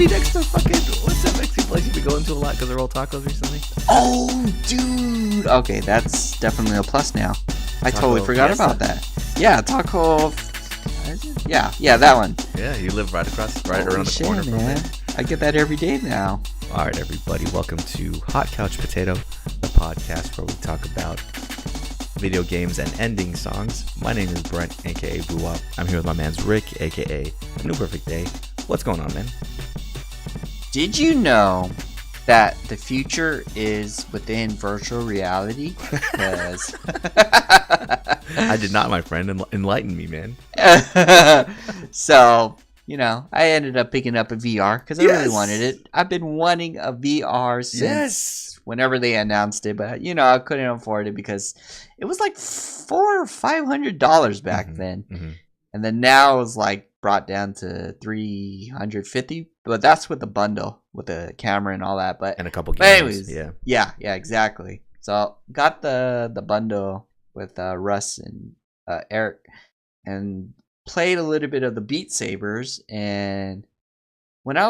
me next to fucking, what's that Mexican place you've been going to a lot because they're all tacos recently? Oh, dude. Okay, that's definitely a plus now. I totally forgot Fiesta. about that. Yeah, Taco. Yeah, that one. Yeah, you live right Holy around the shit, corner from man. it. I get that every day now. All right, everybody, welcome to Hot Couch Potato, the podcast where we talk about video games and ending songs. My name is Brent, aka Boo-Wop. I'm here with my man's Rick, aka New Perfect Day. What's going on, man? Did you know that the future is within virtual reality? Because I did not, my friend. Enlighten me, man. So, I ended up picking up a VR because I really Yes! wanted it. I've been wanting a VR since whenever they announced it, but I couldn't afford it because it was like $400 or $500 back then, and then now it's like brought down to $350. But that's with the bundle with the camera and all that. But And a couple but games. anyways, yeah, exactly. So got the bundle with Russ and Eric, and played a little bit of the Beat Sabers. And I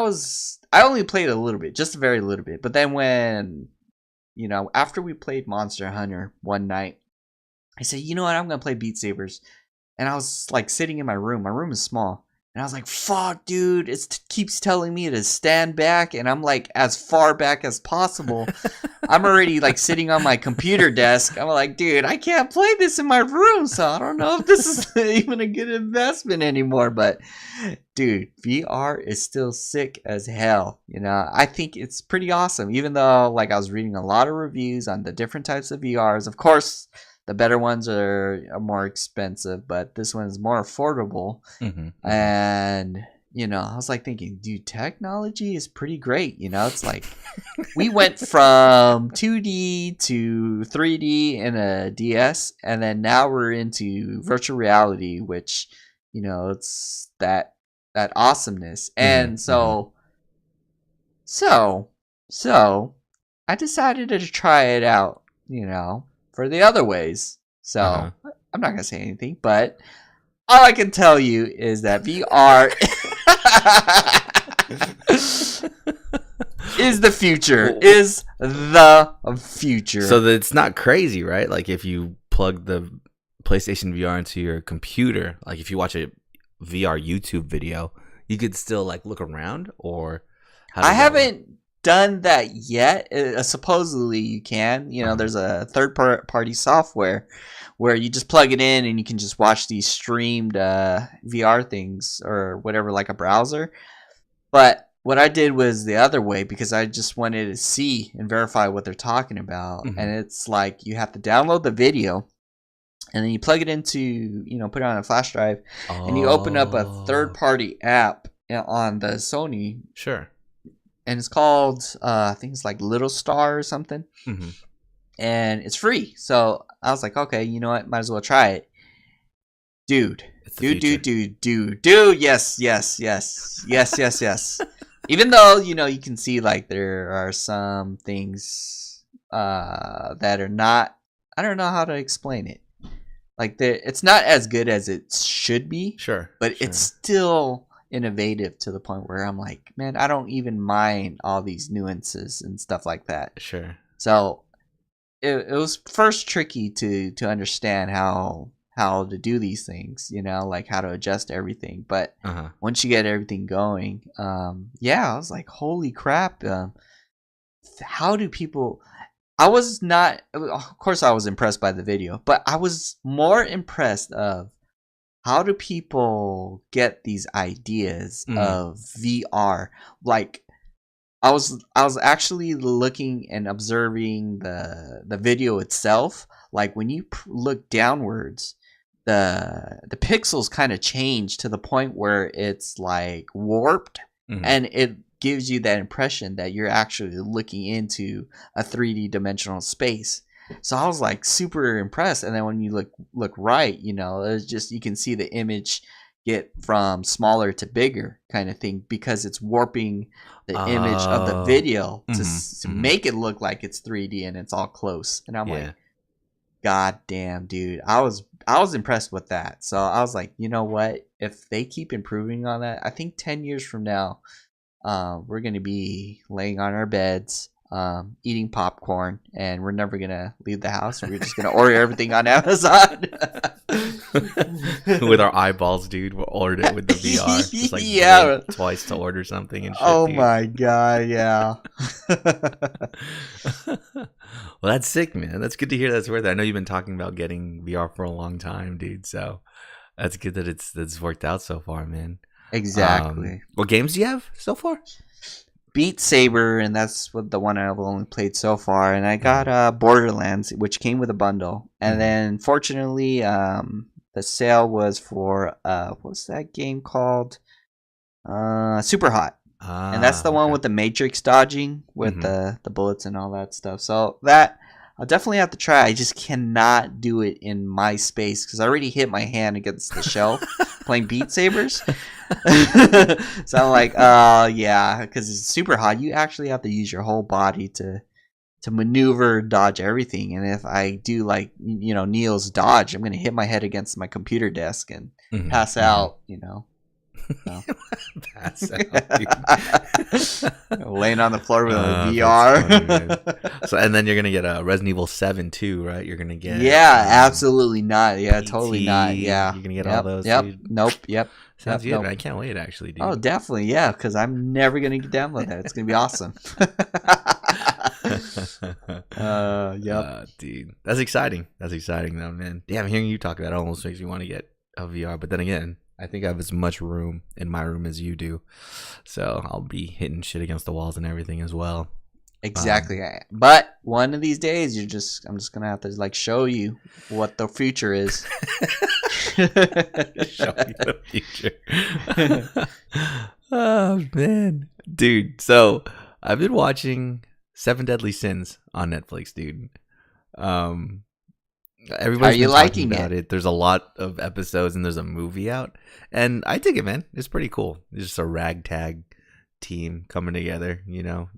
only played a little bit, just a very little bit. But then when after we played Monster Hunter one night, I said, you know what, I'm gonna play Beat Sabers. And I was like sitting in my room. My room is small. And I was like, fuck, dude. It keeps telling me to stand back. And I'm like as far back as possible. I'm already like sitting on my computer desk. I'm like, dude, I can't play this in my room. So I don't know if this is even a good investment anymore. But dude, VR is still sick as hell. I think it's pretty awesome. Even though like I was reading a lot of reviews on the different types of VRs. Of course, the better ones are more expensive, but this one is more affordable. And, I was like thinking, dude, technology is pretty great. It's like we went from 2D to 3D in a DS, and then now we're into virtual reality, which, it's that awesomeness. And so I decided to try it out, for the other ways. So I'm not going to say anything, but all I can tell you is that VR is the future. Is the future. So it's not crazy, right? Like if you plug the PlayStation VR into your computer, like if you watch a VR YouTube video, you could still like look around, or how does I that haven't work? done that yet. Supposedly you can. There's a third-party software where you just plug it in and you can just watch these streamed VR things or whatever, like a browser. But what I did was the other way because I just wanted to see and verify what they're talking about. And it's like you have to download the video and then you plug it into, put it on a flash drive, and you open up a third-party app on the Sony. Sure. And it's called, I think it's like Little Star or something. And it's free. So I was like, okay, you know what? Might as well try it. Dude. Yes. Even though, you can see like there are some things that are not, I don't know how to explain it. Like it's not as good as it should be. Sure. But it's still innovative to the point where I'm like, man, I don't even mind all these nuances and stuff like that. Sure. So it was first tricky to understand how to do these things, like how to adjust everything. But once you get everything going, I was like, holy crap. How do people... I was not... Of course, I was impressed by the video, but I was more impressed of how do people get these ideas of VR? Like, I was actually looking and observing the video itself. Like when you look downwards, the pixels kind of change to the point where it's like warped, and it gives you that impression that you're actually looking into a 3D dimensional space. So I was like super impressed, and then when you look right, it's just you can see the image get from smaller to bigger kind of thing because it's warping the image of the video to make it look like it's 3D and it's all close. And I'm like, God damn, dude, I was impressed with that. So I was like, you know what? If they keep improving on that, I think 10 years from now, we're gonna be laying on our beds, eating popcorn, and we're never gonna leave the house. We're just gonna order everything on Amazon. With our eyeballs, dude. We'll order it with the VR. Just like blink twice to order something and shit. Oh dude. my god, yeah. Well, that's sick, man. That's good to hear. That's worth it. I know you've been talking about getting VR for a long time, dude. So that's good that it's worked out so far, man. Exactly. What games do you have so far? Beat Saber, and that's what the one I've only played so far. And I got Borderlands, which came with a bundle. And then, fortunately, the sale was for what's that game called? Super Hot. And that's the one with the matrix dodging with the bullets and all that stuff. So that I'll definitely have to try. I just cannot do it in my space because I already hit my hand against the shelf playing Beat Sabers. So I'm like, yeah, because it's Super Hot. You actually have to use your whole body to maneuver, dodge everything. And if I do like Neil's dodge, I'm gonna hit my head against my computer desk and pass out. So. Pass out, laying on the floor with a VR. Funny, so, and then you're gonna get a Resident Evil 7 too, right? You're gonna get absolutely not. Yeah, PT, totally not. Yeah, you're gonna get all those. Yep. Dude. Nope. Yep. Sounds good. Nope. I can't wait, actually, dude. Oh, definitely. Yeah, because I'm never gonna download that. It's gonna be awesome. Dude, that's exciting. That's exciting, though, man. Damn, hearing you talk about it almost makes me want to get a VR. But then again, I think I have as much room in my room as you do, so I'll be hitting shit against the walls and everything as well. Exactly. But one of these days, I'm just gonna have to like show you what the future is. Show you the future. Oh man, dude. So I've been watching Seven Deadly Sins on Netflix, dude. Everybody's been liking about it. There's a lot of episodes and there's a movie out, and I dig it, man. It's pretty cool. It's just a ragtag team coming together,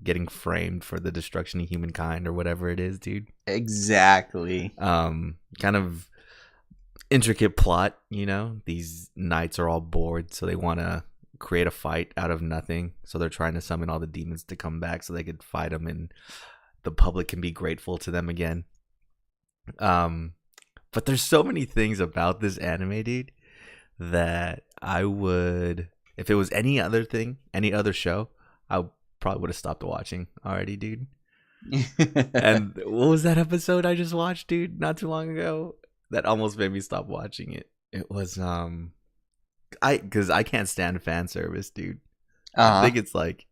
getting framed for the destruction of humankind or whatever it is, dude. Exactly. Kind of intricate plot, these knights are all bored, so they want to create a fight out of nothing, so they're trying to summon all the demons to come back so they could fight them and the public can be grateful to them again. But there's so many things about this anime, dude, that I would, if it was any other thing, any other show, I probably would have stopped watching already, dude. And what was that episode I just watched, dude, not too long ago? That almost made me stop watching it. It was because I can't stand fan service, dude. I think it's like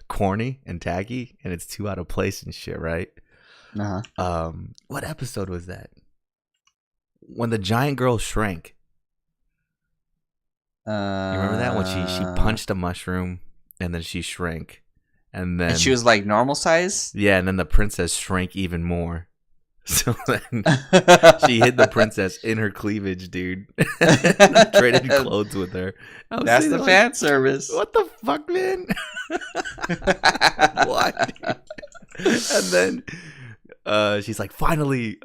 corny and tacky, and it's too out of place and shit, right? What episode was that? When the giant girl shrank. You remember that when she punched a mushroom and then she shrank, and then she was like normal size. Yeah, and then the princess shrank even more. So then she hid the princess in her cleavage, dude. Traded clothes with her. That's the fan service. What the fuck, man? What? And then she's like, finally,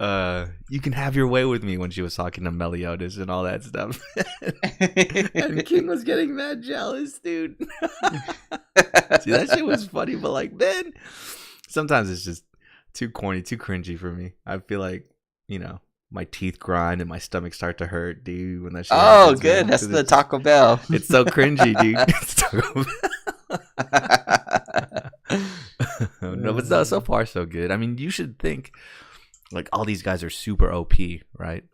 you can have your way with me, when she was talking to Meliodas and all that stuff. And King was getting mad jealous, dude. See, that shit was funny, but like, man, sometimes it's just too corny, too cringy for me. I feel like, my teeth grind and my stomach start to hurt, dude, when that shit happens, good. Man. That's the Taco Bell. It's so cringy, dude. It's Taco Bell. No, but so far so good. I mean, you should think like all these guys are super OP, right?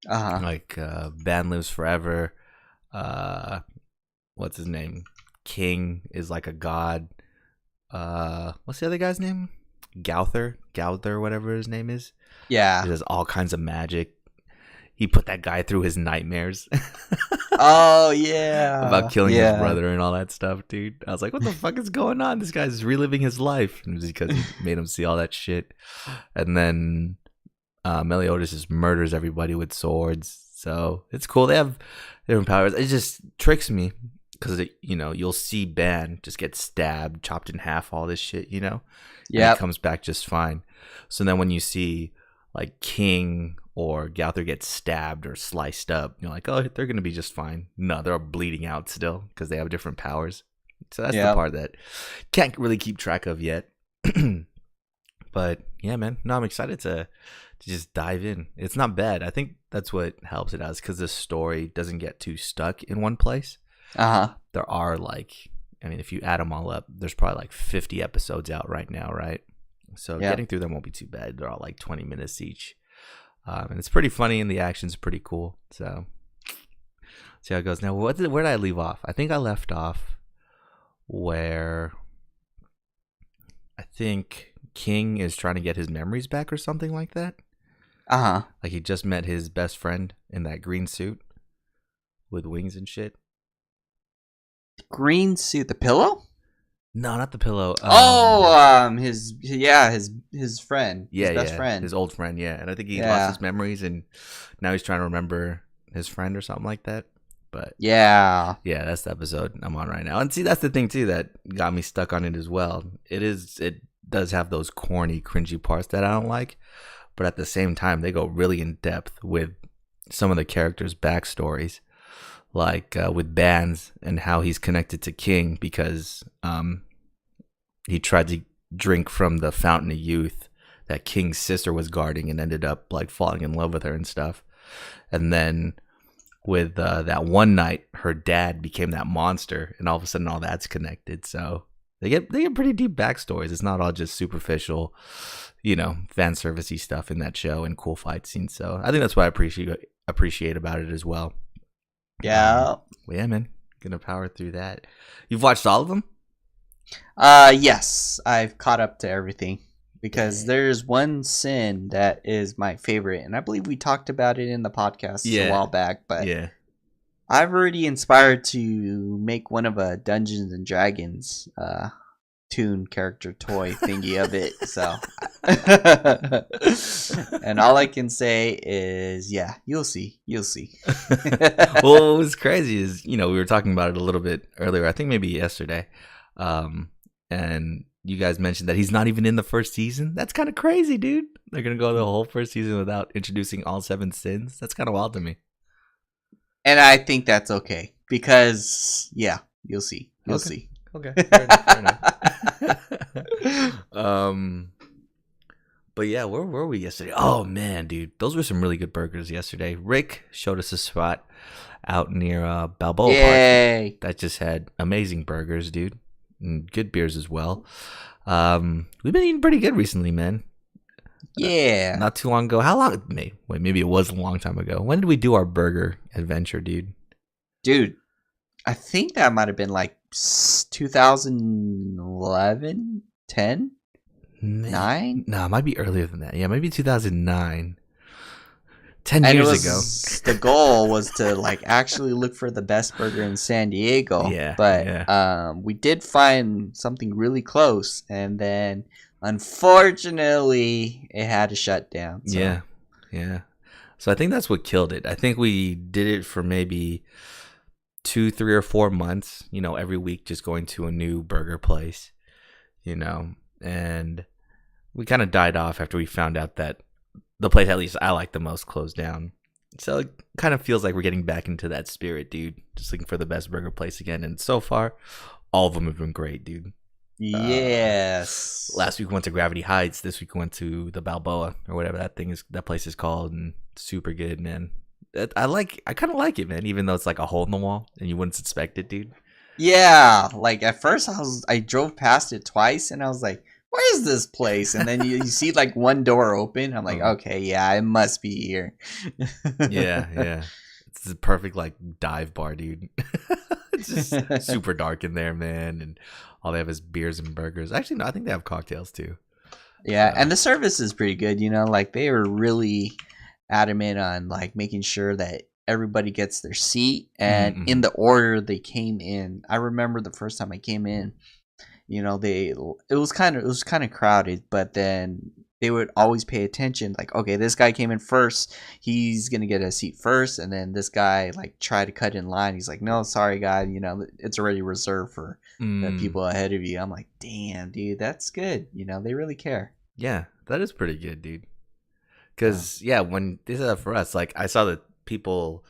Like Ban lives forever. What's his name? King is like a god. What's the other guy's name? Gauther, whatever his name is. Yeah, he does all kinds of magic. He put that guy through his nightmares. Oh yeah, about killing his brother and all that stuff, dude. I was like, what the fuck is going on? This guy's reliving his life, and it was because he made him see all that shit. And then Meliodas just murders everybody with swords. So it's cool. They have different powers. It just tricks me because you'll see Ban just get stabbed, chopped in half, all this shit, Yeah, it comes back just fine. So then when you see like King or Gauther get stabbed or sliced up, you're like, oh, they're gonna be just fine. No, they're bleeding out still because they have different powers. So that's the part that can't really keep track of yet. But yeah, man, no, I'm excited to just dive in. It's not bad. I think that's what helps it out, is because the story doesn't get too stuck in one place. There are if you add them all up, there's probably like 50 episodes out right now, right? So getting through them won't be too bad. They're all like 20 minutes each. And it's pretty funny, and the action's pretty cool. So see how it goes. Now, where did I leave off? I think I left off where I think King is trying to get his memories back or something like that. Like he just met his best friend in that green suit with wings and shit. Green suit, the pillow? No, not the pillow. His friend, his best friend, his old friend, yeah. And I think he lost his memories, and now he's trying to remember his friend or something like that. But yeah, that's the episode I'm on right now. And see, that's the thing too that got me stuck on it as well. It does have those corny, cringy parts that I don't like, but at the same time, they go really in depth with some of the characters' backstories. Like with Bands and how he's connected to King because he tried to drink from the fountain of youth that King's sister was guarding and ended up like falling in love with her and stuff. And then with that one night, her dad became that monster, and all of a sudden, all that's connected. So they get pretty deep backstories. It's not all just superficial, fan servicey stuff in that show and cool fight scenes. So I think that's what I appreciate about it as well. Yeah. Yeah, man. Gonna power through that. You've watched all of them? Yes. I've caught up to everything. Because there's one sin that is my favorite. And I believe we talked about it in the podcast a while back. But I've already inspired to make one of a Dungeons and Dragons toon character toy thingy of it. So and all I can say is you'll see. Well, what was crazy is we were talking about it a little bit earlier, I think maybe yesterday, and you guys mentioned that he's not even in the first season. That's kind of crazy, dude. They're gonna go the whole first season without introducing all 7 sins. That's kind of wild to me. And I think that's okay because you'll see. Okay, fair enough. But yeah, where were we yesterday? Oh man, dude, those were some really good burgers yesterday. Rick showed us a spot out near Balboa Park that just had amazing burgers, dude, and good beers as well. We've been eating pretty good recently, man. Yeah. Not too long ago. How long? Maybe it was a long time ago. When did we do our burger adventure, dude? Dude, I think that might have been like 2011, 10, 9? No, it might be earlier than that. Yeah, maybe 2009. 10 years ago. The goal was to like actually look for the best burger in San Diego. Yeah. But we did find something really close, and then unfortunately it had to shut down. So. Yeah. So I think that's what killed it. I think we did it for maybe 2, 3, or 4 months, every week just going to a new burger place, and we kind of died off after we found out that the place at least I like the most closed down. So it kind of feels like we're getting back into that spirit, dude. Just looking for the best burger place again. And so far, all of them have been great, dude. Yes. Last week we went to Gravity Heights. This week we went to the Balboa or whatever that place is called, and super good, man. I kind of like it, man, even though it's like a hole in the wall and you wouldn't suspect it, dude. Yeah, like at first I drove past it twice and I was like, where is this place? And then you see like one door open. I'm like, okay, yeah, it must be here. Yeah. It's the perfect like dive bar, dude. It's just super dark in there, man, and all they have is beers and burgers. Actually, no, I think they have cocktails too. Yeah, and the service is pretty good, like they were really adamant on like making sure that everybody gets their seat and in the order they came in. I remember the first time I came in, it was kind of crowded, but then they would always pay attention, like, okay, this guy came in first, he's gonna get a seat first, and then this guy like tried to cut in line, he's like, no, sorry guy, it's already reserved for the people ahead of you. I'm like, damn, dude, that's good. They really care. Yeah, that is pretty good, dude. Because when they said that for us, like I saw that people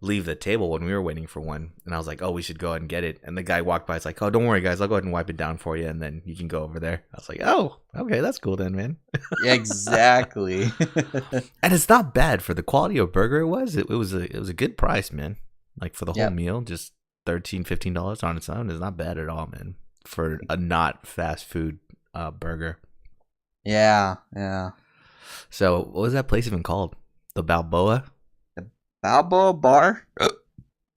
leave the table when we were waiting for one, and I was like, "Oh, we should go ahead and get it." And the guy walked by. It's like, "Oh, don't worry, guys. I'll go ahead and wipe it down for you, and then you can go over there." I was like, "Oh, okay, that's cool then, man." Exactly. And it's not bad for the quality of burger it was. It was a good price, man. Like for the whole Yep. meal, just $13-15 on its own is not bad at all, man. For a not fast food burger. Yeah. So what was that place even called? The Balboa? Balboa Bar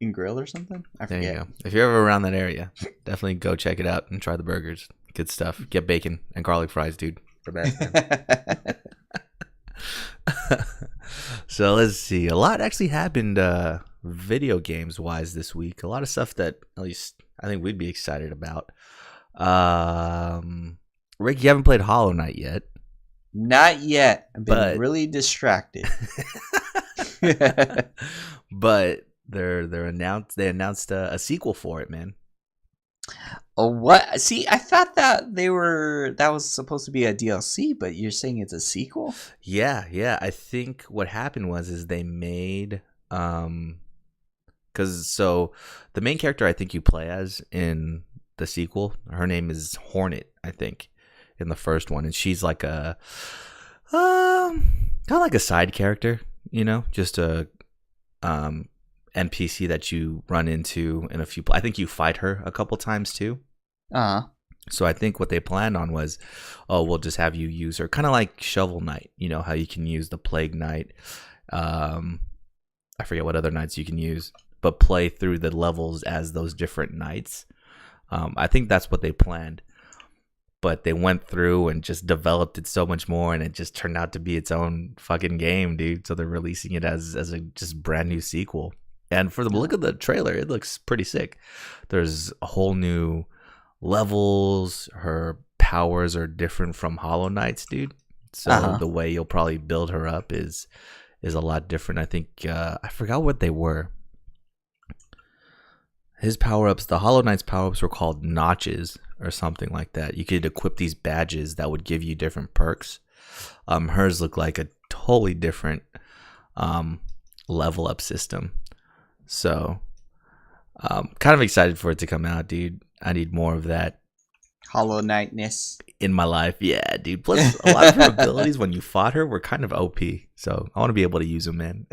and Grill or something? I There forget. you go. If you're ever around that area, definitely go check it out and try the burgers. Good stuff. Get bacon and garlic fries, dude. The best. So let's see. A lot actually happened video games wise this week. A lot of stuff that at least I think we'd be excited about. Rick, you haven't played Hollow Knight yet. Not yet. I've been But- really distracted. But they announced a sequel for it, man. Oh, what? See, I thought that that was supposed to be a DLC, but you're saying it's a sequel? Yeah. I think what happened is they made because so the main character I think you play as in the sequel, her name is Hornet, I think, in the first one, and she's like a kind of like a side character, just a NPC that you run into in a few. I think you fight her a couple times too. So I think what they planned on was, we'll just have you use her, kind of like Shovel Knight. You know how you can use the Plague Knight. I forget what other knights you can use, but play through the levels as those different knights. I think that's what they planned, but they went through and just developed it so much more, and it just turned out to be its own fucking game, dude. So they're releasing it as a just brand new sequel. And for the look of the trailer, it looks pretty sick. There's a whole new levels. Her powers are different from Hollow Knight's, dude. So the way you'll probably build her up is a lot different. I think I forgot what they were. His power-ups, the Hollow Knight's power-ups were called notches or something like that. You could equip these badges that would give you different perks. Hers looked like a totally different level up system. So kind of excited for it to come out, dude. I need more of that Hollow Knight-ness. in my life. Yeah, dude. Plus, a lot of her abilities when you fought her were kind of OP. So I want to be able to use them, man.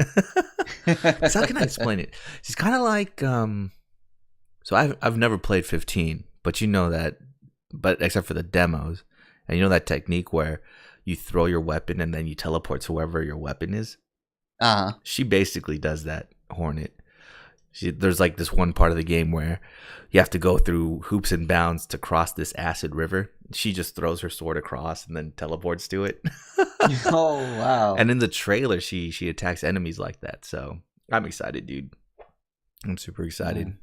'Cause how can I explain it? She's kind of like so I've never played 15, but you know that, but except for the demos, and you know that technique where you throw your weapon and then you teleport to wherever your weapon is. She basically does that, Hornet. There's like this one part of the game where you have to go through hoops and bounds to cross this acid river. She just throws her sword across and then teleports to it. Oh, wow. And in the trailer, she attacks enemies like that. So I'm excited, dude. I'm super excited. Yeah.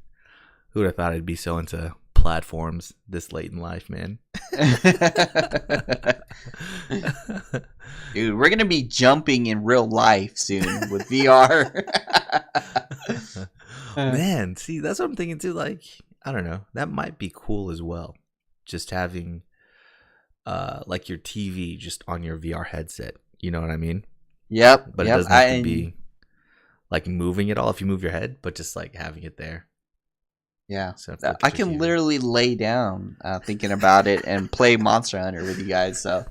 Who would have thought I'd be so into platforms this late in life, man? Dude, we're going to be jumping in real life soon with VR. Man, see, that's what I'm thinking too. Like, I don't know, that might be cool as well. Just having, like your TV just on your VR headset. You know what I mean? Yep. But it doesn't have to be like moving it all if you move your head, but just like having it there. Yeah. So if I can literally lay down thinking about it and play Monster Hunter with you guys. So,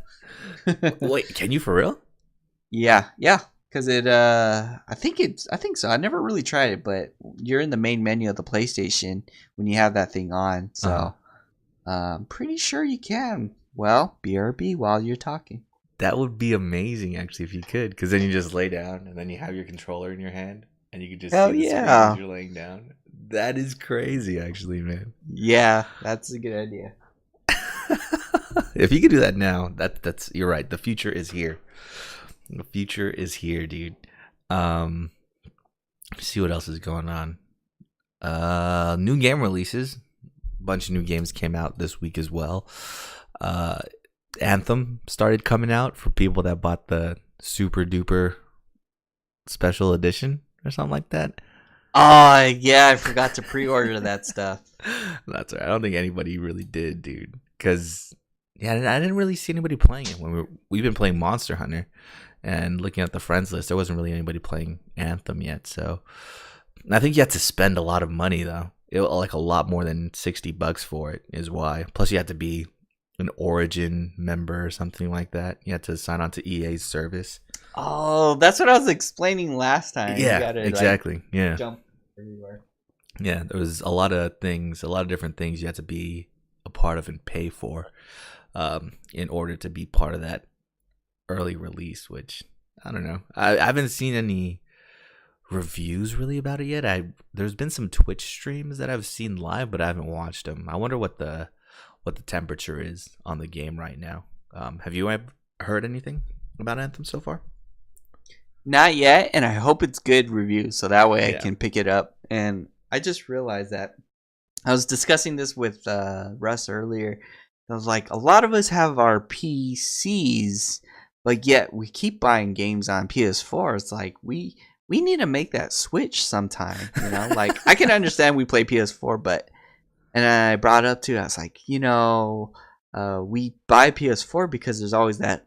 wait, can you for real? yeah. Because I think so. I never really tried it, but you're in the main menu of the PlayStation when you have that thing on. So, I'm pretty sure you can. Well, BRB while you're talking. That would be amazing, actually, if you could. Because then you just lay down, and then you have your controller in your hand, and you can just see the screen as you're laying down. That is crazy, actually, man. Yeah, that's a good idea. If you could do that now, that's you're right. The future is here. The future is here, dude. Let's see what else is going on. New game releases. A bunch of new games came out this week as well. Anthem started coming out for people that bought the super duper special edition or something like that. Oh, yeah, I forgot to pre-order that stuff. That's all right. I don't think anybody really did, dude. Because, yeah, I didn't really see anybody playing it. When we've been playing Monster Hunter and looking at the friends list, there wasn't really anybody playing Anthem yet. So I think you have to spend a lot of money though. Like a lot more than $60 for it is why. Plus, you have to be an Origin member or something like that. You have to sign on to EA's service. Oh, that's what I was explaining last time. Yeah, You gotta, exactly. like, Yeah, jump everywhere. yeah. There was a lot of things, a lot of different things you had to be a part of and pay for, in order to be part of that early release. Which I don't know. I haven't seen any reviews really about it yet. There's been some Twitch streams that I've seen live, but I haven't watched them. I wonder what the temperature is on the game right now. Have you heard anything about Anthem so far? Not yet, and I hope it's good reviews so that way Yeah. I can pick it up. And I just realized that I was discussing this with Russ earlier. I was like, a lot of us have our PCs, but yet we keep buying games on PS4. It's like we need to make that switch sometime. You know, like I can understand we play PS4, but and I brought up too. I was like, we buy PS4 because there's always that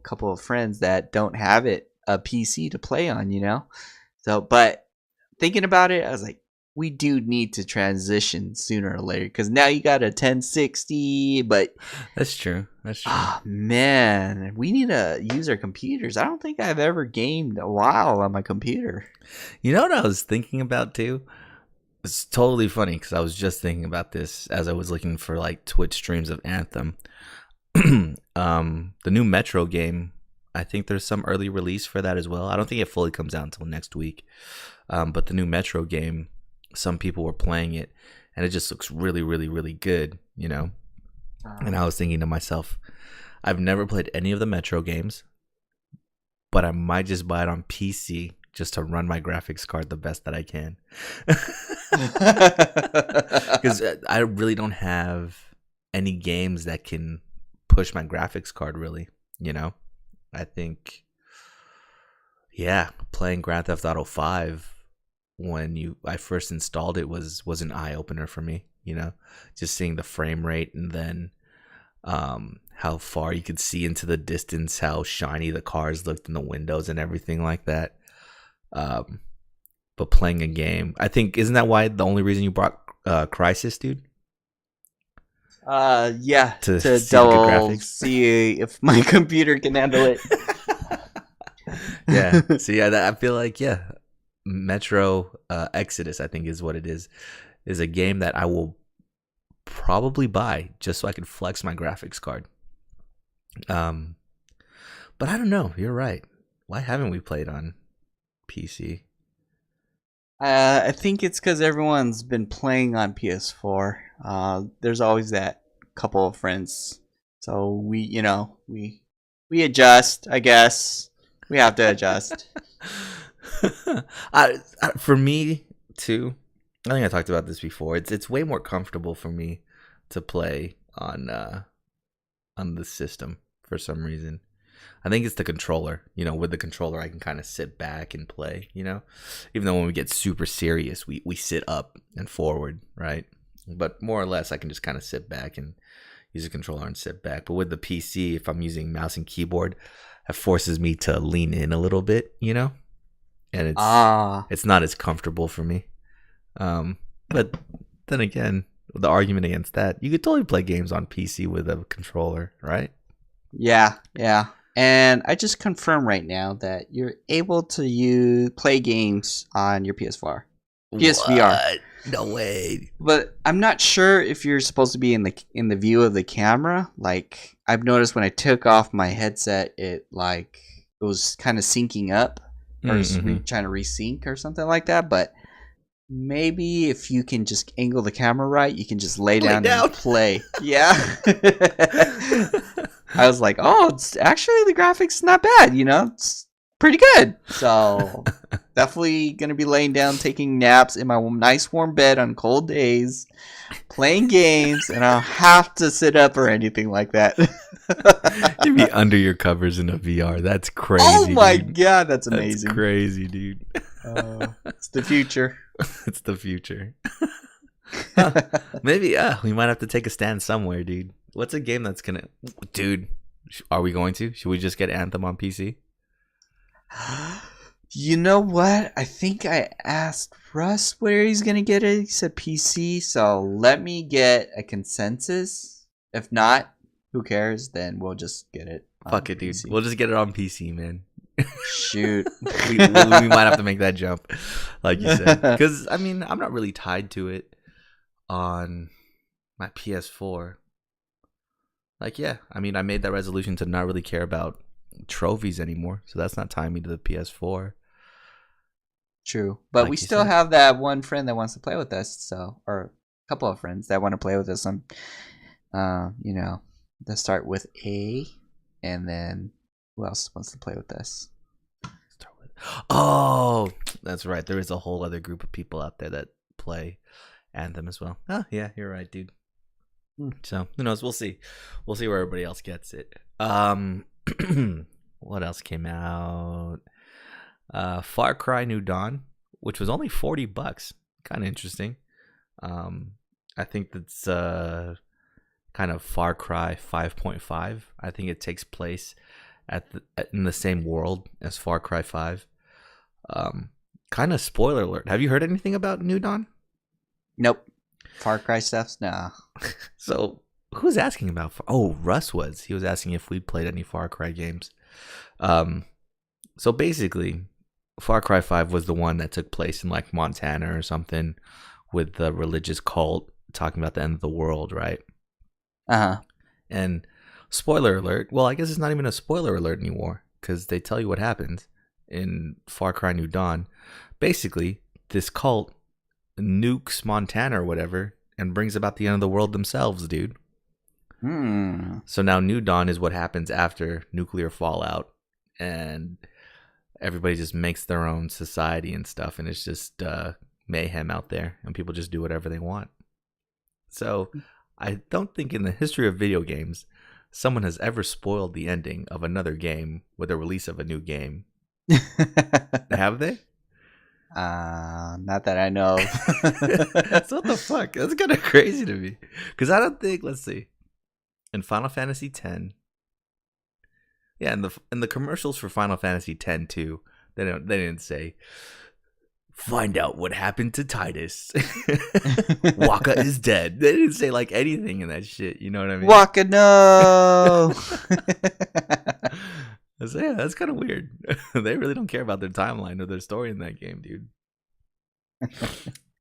couple of friends that don't have a PC to play on. You know, so but thinking about it, I was like, we do need to transition sooner or later because now you got a 1060, but That's true. man, we need to use our computers. I don't think I've ever gamed a while on my computer. You know what I was thinking about too? It's totally funny because I was just thinking about this as I was looking for like Twitch streams of Anthem. The new Metro game, I think there's some early release for that as well. I don't think it fully comes out until next week. But the new Metro game, some people were playing it and it just looks really, really, really good, you know? And I was thinking to myself, I've never played any of the Metro games, but I might just buy it on PC just to run my graphics card the best that I can. Because I really don't have any games that can push my graphics card, really, you know? I think, yeah, playing Grand Theft Auto 5 when I first installed it was an eye opener for me, you know, just seeing the frame rate and then how far you could see into the distance, how shiny the cars looked in the windows and everything like that. But playing a game, I think, isn't that why the only reason you brought Crysis, dude? Yeah, To to see the good double graphics. see if my computer can handle it. Yeah. So yeah, I feel like Metro Exodus, I think is what it is a game that I will probably buy just so I can flex my graphics card. But I don't know. You're right. Why haven't we played on PC? I think it's because everyone's been playing on PS4. There's always that couple of friends, so we adjust. I guess we have to adjust. For me too, I think I talked about this before. It's way more comfortable for me to play on the system for some reason. I think it's the controller. You know, with the controller, I can kind of sit back and play. You know, even though when we get super serious, we sit up and forward, right? But more or less, I can just kind of sit back and use a controller and sit back. But with the PC, if I'm using mouse and keyboard, it forces me to lean in a little bit. You know, and it's not as comfortable for me. But then again, the argument against that, you could totally play games on PC with a controller, right? Yeah. And I just confirm right now that you're able to play games on your PS4. PSVR. What? No way. But I'm not sure if you're supposed to be in the view of the camera. Like I've noticed when I took off my headset, it was kind of syncing up or trying to resync or something like that. But maybe if you can just angle the camera right, you can just lay down and play. Yeah. I was like, oh, it's actually the graphics not bad. You know, it's pretty good. So definitely gonna be laying down, taking naps in my nice warm bed on cold days, playing games, and I don't have to sit up or anything like that. You'd be under your covers in a VR. That's crazy. Oh my dude. god, that's amazing. That's crazy, dude. It's the future. It's the future. Maybe we might have to take a stand somewhere, dude. What's a game that's gonna, dude? Are we going to? Should we just get Anthem on PC? You know what? I think I asked Russ where he's gonna get it. He said PC, so let me get a consensus. If not, who cares? Then we'll just get it. Fuck it, dude. PC. We'll just get it on PC, man. Shoot. we might have to make that jump, like you said, because I mean I'm not really tied to it on my PS4. Like, yeah, I mean I made that resolution to not really care about trophies anymore, so that's not tying me to the PS4. True, but Like we you still said. have that one friend that wants to play with us. So, or a couple of friends that want to play with us on, you know, let's start with A, and then who else wants to play with us? Start with- Oh, that's right. There is a whole other group of people out there that play Anthem as well. Oh, yeah, you're right, dude. So who knows? We'll see. We'll see where everybody else gets it. What else came out? Far Cry New Dawn, which was only $40. Kind of interesting. I think that's kind of Far Cry 5.5. I think it takes place in the same world as Far Cry 5. Kind of spoiler alert. Have you heard anything about New Dawn? Nope. Far Cry stuffs? Nah. So who's asking about? Oh, Russ was. He was asking if we'd played any Far Cry games. So basically, Far Cry 5 was the one that took place in like Montana or something, with the religious cult talking about the end of the world, right? Uh-huh. And spoiler alert. Well, I guess it's not even a spoiler alert anymore, because they tell you what happens in Far Cry New Dawn. Basically, this cult nukes Montana or whatever and brings about the end of the world themselves, dude. So now New Dawn is what happens after nuclear fallout, and everybody just makes their own society and stuff, and it's just mayhem out there, and people just do whatever they want. So I don't think in the history of video games someone has ever spoiled the ending of another game with the release of a new game. Have they? Not that I know of. So what the fuck? That's kind of crazy to me, because I don't think. Let's see. In Final Fantasy X, yeah, in the commercials for Final Fantasy X too, they didn't say, "Find out what happened to Titus." Waka is dead. They didn't say like anything in that shit. You know what I mean? Waka, no. So, yeah, that's kind of weird. They really don't care about their timeline or their story in that game, dude.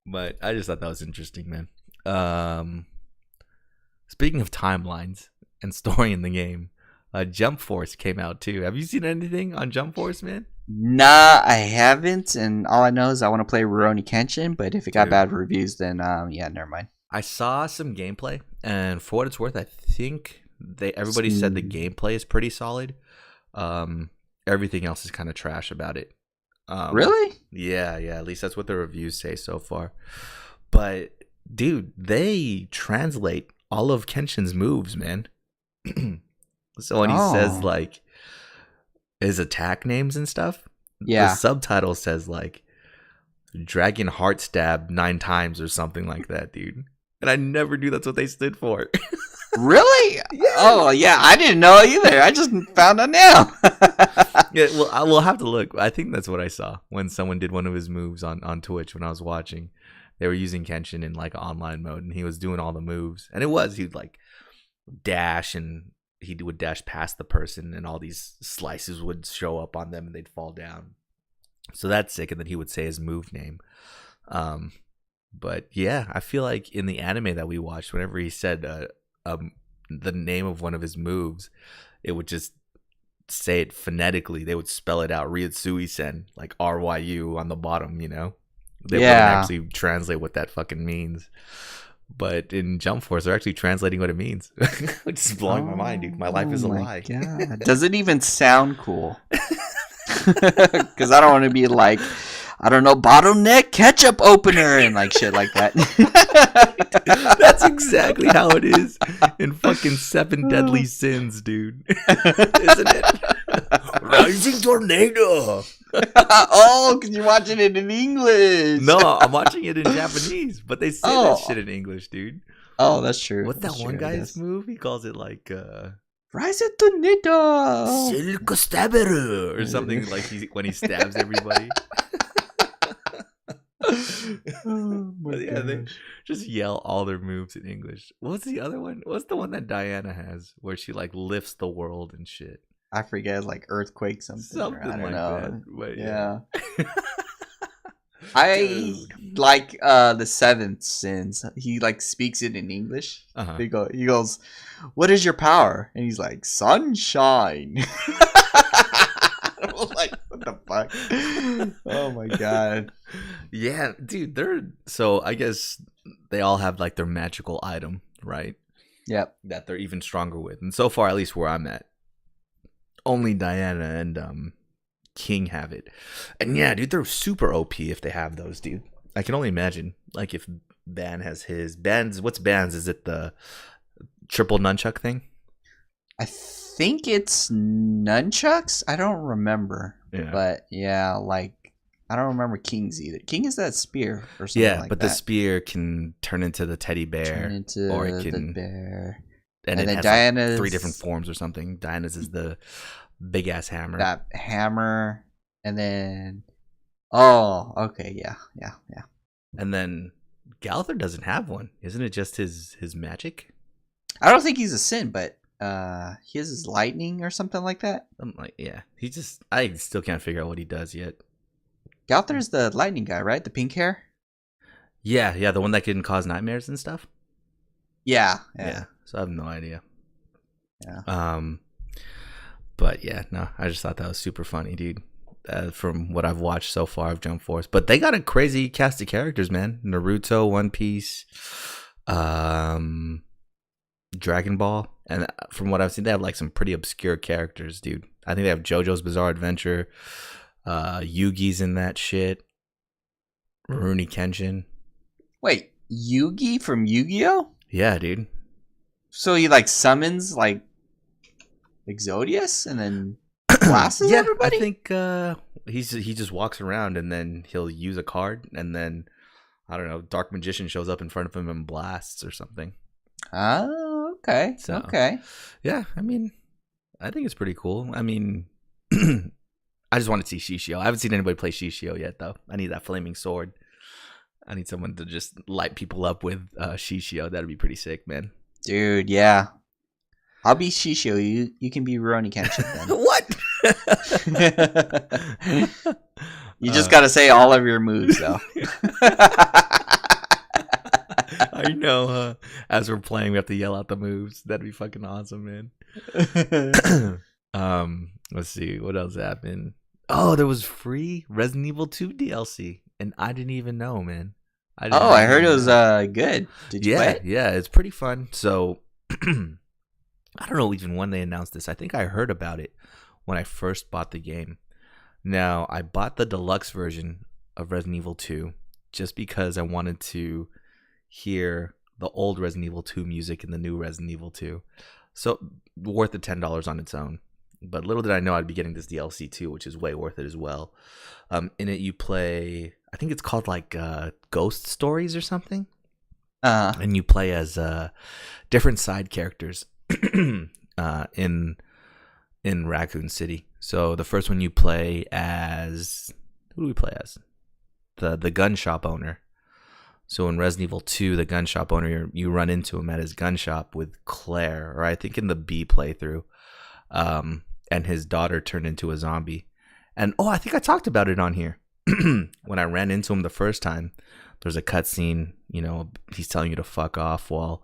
But I just thought that was interesting, man. Speaking of timelines and story in the game, Jump Force came out too. Have you seen anything on Jump Force, man? Nah, I haven't, and all I know is I want to play Rurouni Kenshin, but if it got Dude. bad reviews, then yeah, never mind. I saw some gameplay, and for what it's worth, I think everybody said the gameplay is pretty solid. Everything else is kind of trash about it. Really? Yeah. At least that's what the reviews say so far. But dude, they translate all of Kenshin's moves, man. So when he says like his attack names and stuff, yeah, the subtitle says like Dragon Heart Stab 9 times or something like that, dude. And I never knew that's what they stood for. Really? Yeah. Oh, yeah. I didn't know either. I just found out now. Yeah, well, I will have to look. I think that's what I saw when someone did one of his moves on Twitch when I was watching. They were using Kenshin in like online mode, and he was doing all the moves. And he'd like dash, and he would dash past the person, and all these slices would show up on them, and they'd fall down. So that's sick. And then he would say his move name. But yeah, I feel like in the anime that we watched, whenever he said the name of one of his moves, it would just say it phonetically. They would spell it out, Ryutsui-sen, like RYU on the bottom, you know? They wouldn't actually translate what that fucking means. But in Jump Force, they're actually translating what it means. Which is blowing my mind, dude. My life is a lie. God. Does it even sound cool? Because I don't want to be like, I don't know, bottleneck ketchup opener and like shit like that. That's exactly how it is in fucking 7 Deadly Sins, dude. Isn't it? Rising tornado. Oh, because you're watching it in English. No, I'm watching it in Japanese, but they say that shit in English, dude. Oh, that's true. What's that that's one true, guy's move? He calls it like Rise to Nito. Silk stabber or something like when he stabs everybody. Oh my But yeah, they gosh. just yell all their moves in English. What's the other one? What's the one that Diana has where she like lifts the world and shit? I forget, like earthquake something. Or I don't Something like know. that. But Yeah. yeah. I Dude. like the Seventh Sins. He like speaks it in English. Uh-huh. He goes, "What is your power?" And he's like, "Sunshine." I was like, what the fuck? Oh my god. Yeah, dude, so I guess they all have like their magical item, right? Yep. That they're even stronger with. And so far, at least where I'm at, only Diana and King have it. And yeah, dude, they're super OP if they have those, dude. I can only imagine. Like if Ban has his what's Ban's? Is it the triple nunchuck thing? I think it's nunchucks. I don't remember. Yeah. But yeah, like I don't remember King's either. King is that spear or something Yeah, like but that. the spear can turn into the teddy bear. Turn into or it can, the bear. And it then has Diana's like 3 different forms or something. Diana's is the big ass hammer. that hammer, and then okay, yeah. And then Gallagher doesn't have one. Isn't it just his magic? I don't think he's a sin, but he has his lightning or something like that. I'm like, yeah. I still can't figure out what he does yet. Galther's the lightning guy, right? The pink hair. Yeah, the one that can cause nightmares and stuff. Yeah. So I have no idea. Yeah. But yeah, no, I just thought that was super funny, dude. From what I've watched so far of Jump Force, but they got a crazy cast of characters, man. Naruto, One Piece, Dragon Ball, and from what I've seen, they have like some pretty obscure characters, dude. I think they have JoJo's Bizarre Adventure, Yugi's in that shit, Rurouni Kenshin. Wait, Yugi from Yu-Gi-Oh? Yeah, dude. So he like summons like Exodius and then glasses everybody? I think he just walks around and then he'll use a card and then I don't know, Dark Magician shows up in front of him and blasts or something. Oh, okay. So, okay. Yeah, I mean, I think it's pretty cool. I mean, I just want to see Shishio. I haven't seen anybody play Shishio yet, though. I need that flaming sword. I need someone to just light people up with Shishio. That'd be pretty sick, man. Dude, yeah. I'll be Shishio. You can be Rurouni Kenshin then. What? You just gotta say all of your moves, though. I know. As we're playing, we have to yell out the moves. That'd be fucking awesome, man. Let's see what else happened. Oh, there was free Resident Evil 2 DLC, and I didn't even know, man. I heard it was good. Did you play it? Yeah, it's pretty fun. So I don't know even when they announced this. I think I heard about it when I first bought the game. Now, I bought the deluxe version of Resident Evil 2 just because I wanted to hear the old Resident Evil 2 music in the new Resident Evil 2. So, worth the $10 on its own. But little did I know I'd be getting this DLC too, which is way worth it as well. In it, you play, I think it's called like Ghost Stories or something. And you play as different side characters in Raccoon City. So the first one you play as, who do we play as? The gun shop owner. So in Resident Evil 2, the gun shop owner, you run into him at his gun shop with Claire, or I think in the B playthrough. And his daughter turned into a zombie. And I think I talked about it on here. When I ran into him the first time, there's a cutscene, he's telling you to fuck off while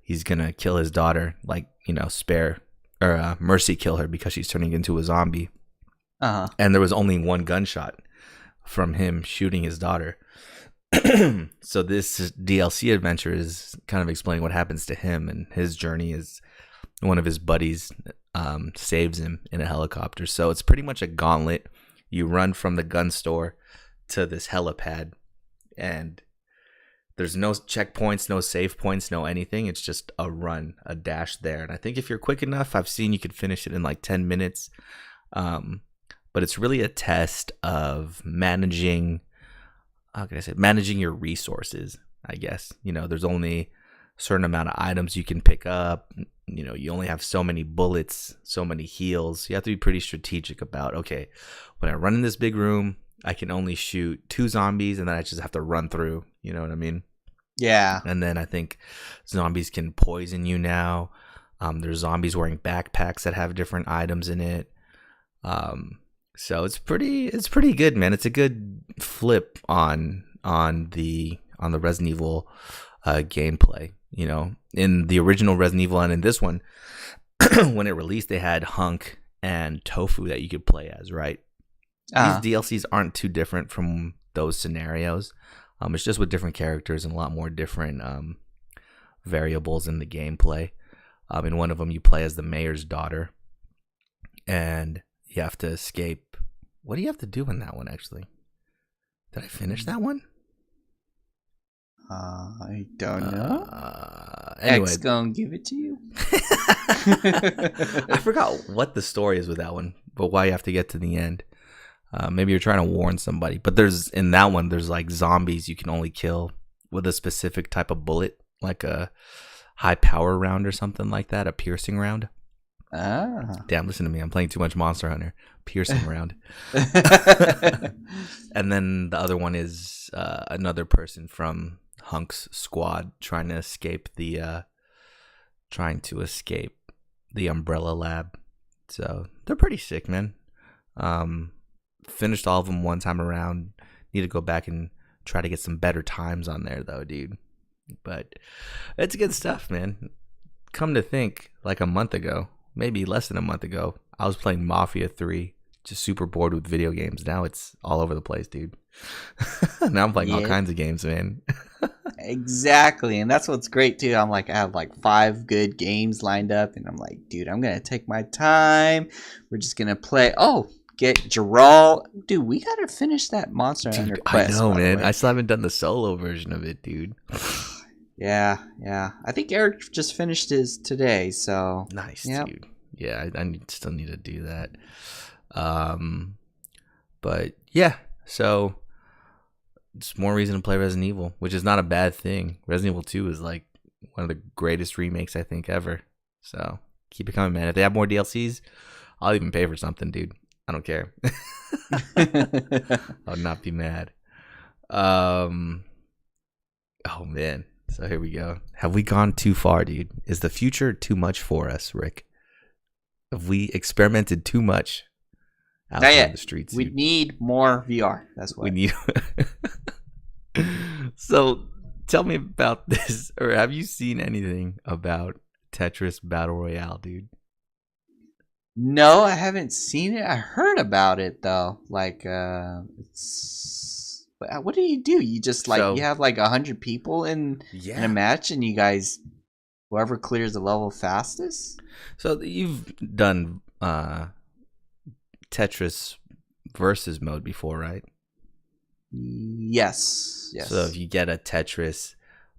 he's gonna kill his daughter, like, spare or mercy kill her because she's turning into a zombie. And there was only one gunshot from him shooting his daughter. So this DLC adventure is kind of explaining what happens to him and his journey as one of his buddies saves him in a helicopter. So it's pretty much a gauntlet. You run from the gun store to this helipad, and there's no checkpoints, no save points, no anything. It's just a run, a dash there. And I think if you're quick enough, I've seen you could finish it in like 10 minutes. But it's really a test of managing your resources, I guess. There's only a certain amount of items you can pick up. you only have so many bullets, so many heals. You have to be pretty strategic about, okay, when I run in this big room, I can only shoot 2 zombies, and then I just have to run through. You know what I mean? Yeah. And then I think zombies can poison you now. There's zombies wearing backpacks that have different items in it. So it's pretty good, man. It's a good flip on the Resident Evil gameplay. In the original Resident Evil and in this one, when it released, they had Hunk and Tofu that you could play as, right? These DLCs aren't too different from those scenarios. It's just with different characters and a lot more different variables in the gameplay. In one of them, you play as the mayor's daughter, and you have to escape. What do you have to do in that one, actually? Did I finish that one? I don't know. Anyway, X gonna give it to you. I forgot what the story is with that one, but why you have to get to the end. Maybe you're trying to warn somebody, but in that one, there's like zombies you can only kill with a specific type of bullet, like a high power round or something like that, a piercing round. Damn, listen to me. I'm playing too much Monster Hunter. Piercing round. And then the other one is another person from Hunk's squad trying to escape the Umbrella Lab. So they're pretty sick, man. Finished all of them one time around. Need to go back and try to get some better times on there, though, dude. But it's good stuff, man. Come to think, like a month ago, maybe less than a month ago, I was playing Mafia 3, just super bored with video games. Now it's all over the place, dude. Now I'm playing all kinds of games, man. Exactly, and that's what's great too. I have like 5 good games lined up, and I'm like, dude, I'm gonna take my time. We're just gonna play. Get Geralt. Dude, we gotta finish that Monster Hunter quest. I know, man. I still haven't done the solo version of it, dude. Yeah. I think Eric just finished his today, so nice, dude. Yeah, I still need to do that. But yeah, so it's more reason to play Resident Evil, which is not a bad thing. Resident Evil 2 is like one of the greatest remakes I think ever. So keep it coming, man. If they have more DLCs, I'll even pay for something, dude. I don't care. I'll not be mad. Oh man. So here we go. Have we gone too far, dude? Is the future too much for us, Rick? Have we experimented too much out in the streets? We need more VR. That's what we need. So tell me about this, or have you seen anything about Tetris Battle Royale, dude? No, I haven't seen it. I heard about it though. Like, it's what do? You just you have like 100 people in a match, and you guys, whoever clears the level fastest. So you've done Tetris versus mode before, right? Yes. So if you get a Tetris,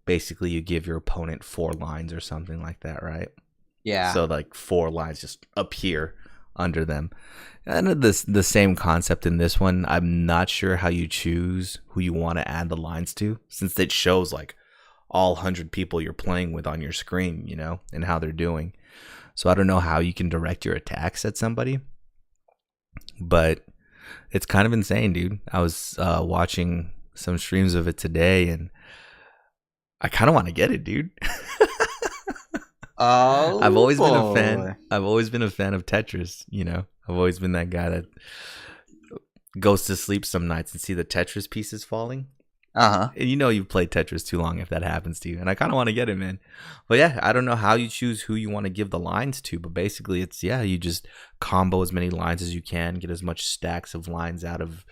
basically you give your opponent 4 lines or something like that, right? Yeah. So like 4 lines just appear under them. And the same concept in this one. I'm not sure how you choose who you want to add the lines to, since it shows like all 100 people you're playing with on your screen, and how they're doing. So I don't know how you can direct your attacks at somebody, but it's kind of insane, dude. I was watching some streams of it today, and I kind of want to get it, dude. I've always been a fan. I've always been a fan of Tetris. I've always been that guy that goes to sleep some nights and see the Tetris pieces falling. And you've played Tetris too long if that happens to you. And I kind of want to get it, man. But yeah, I don't know how you choose who you want to give the lines to. But basically, it's you just combo as many lines as you can, get as much stacks of lines out of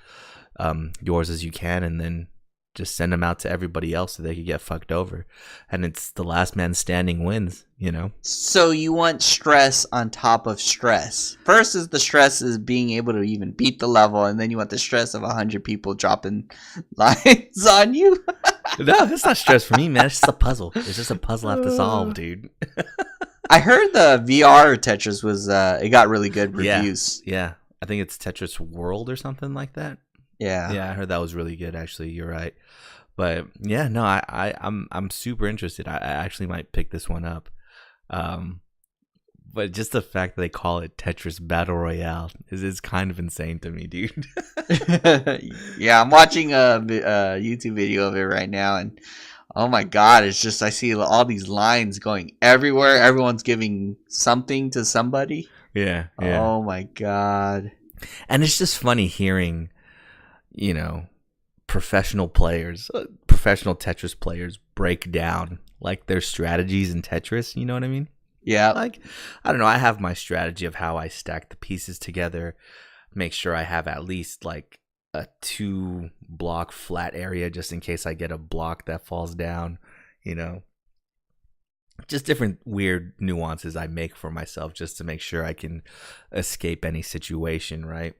yours as you can, and then just send them out to everybody else so they could get fucked over. And it's the last man standing wins, So you want stress on top of stress. First is the stress is being able to even beat the level, and then you want the stress of 100 people dropping lines on you. No, that's not stress for me, man. It's just a puzzle. It's just a puzzle I have to solve, dude. I heard the VR Tetris was, it got really good reviews. Yeah. I think it's Tetris World or something like that. Yeah, I heard that was really good. Actually, you're right. But yeah, no, I'm super interested. I actually might pick this one up. But just the fact that they call it Tetris Battle Royale is kind of insane to me, dude. Yeah, I'm watching a YouTube video of it right now, and oh my god, it's just I see all these lines going everywhere. Everyone's giving something to somebody. Yeah. Oh my god. And it's just funny hearing, professional players, professional Tetris players break down like their strategies in Tetris. You know what I mean? Yeah. Like, I don't know. I have my strategy of how I stack the pieces together, make sure I have at least like a 2-block flat area just in case I get a block that falls down, just different weird nuances I make for myself just to make sure I can escape any situation, right?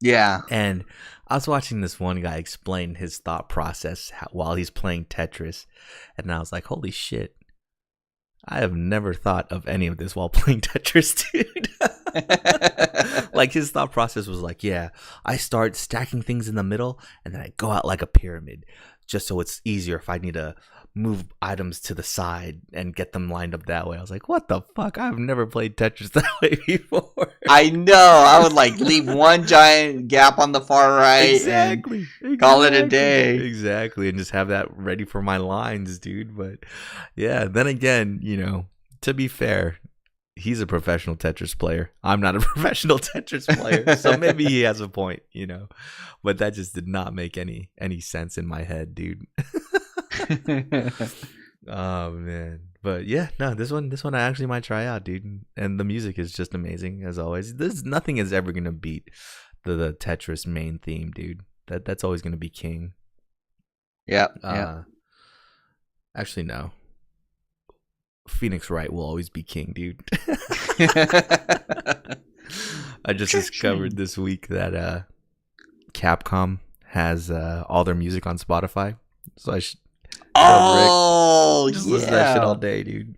Yeah. And I was watching this one guy explain his thought process while he's playing Tetris, and I was like, holy shit. I have never thought of any of this while playing Tetris, dude. Like, his thought process was like, yeah, I start stacking things in the middle, and then I go out like a pyramid, just so it's easier if I need to move items to the side and get them lined up that way. I was like, what the fuck? I've never played Tetris that way before. I know. I would like leave one giant gap on the far right. Exactly. Call it a day. Exactly. And just have that ready for my lines, dude. But yeah, then again, to be fair, he's a professional Tetris player. I'm not a professional Tetris player. So maybe he has a point, But that just did not make any sense in my head, dude. Oh man. But yeah, no, this one I actually might try out, dude. And the music is just amazing as always. Nothing is ever gonna beat the Tetris main theme, dude. That's always gonna be king. Yeah. Actually, no. Phoenix Wright will always be king, dude. I just discovered this week that Capcom has all their music on Spotify, so I should. Just listen to that shit all day, dude.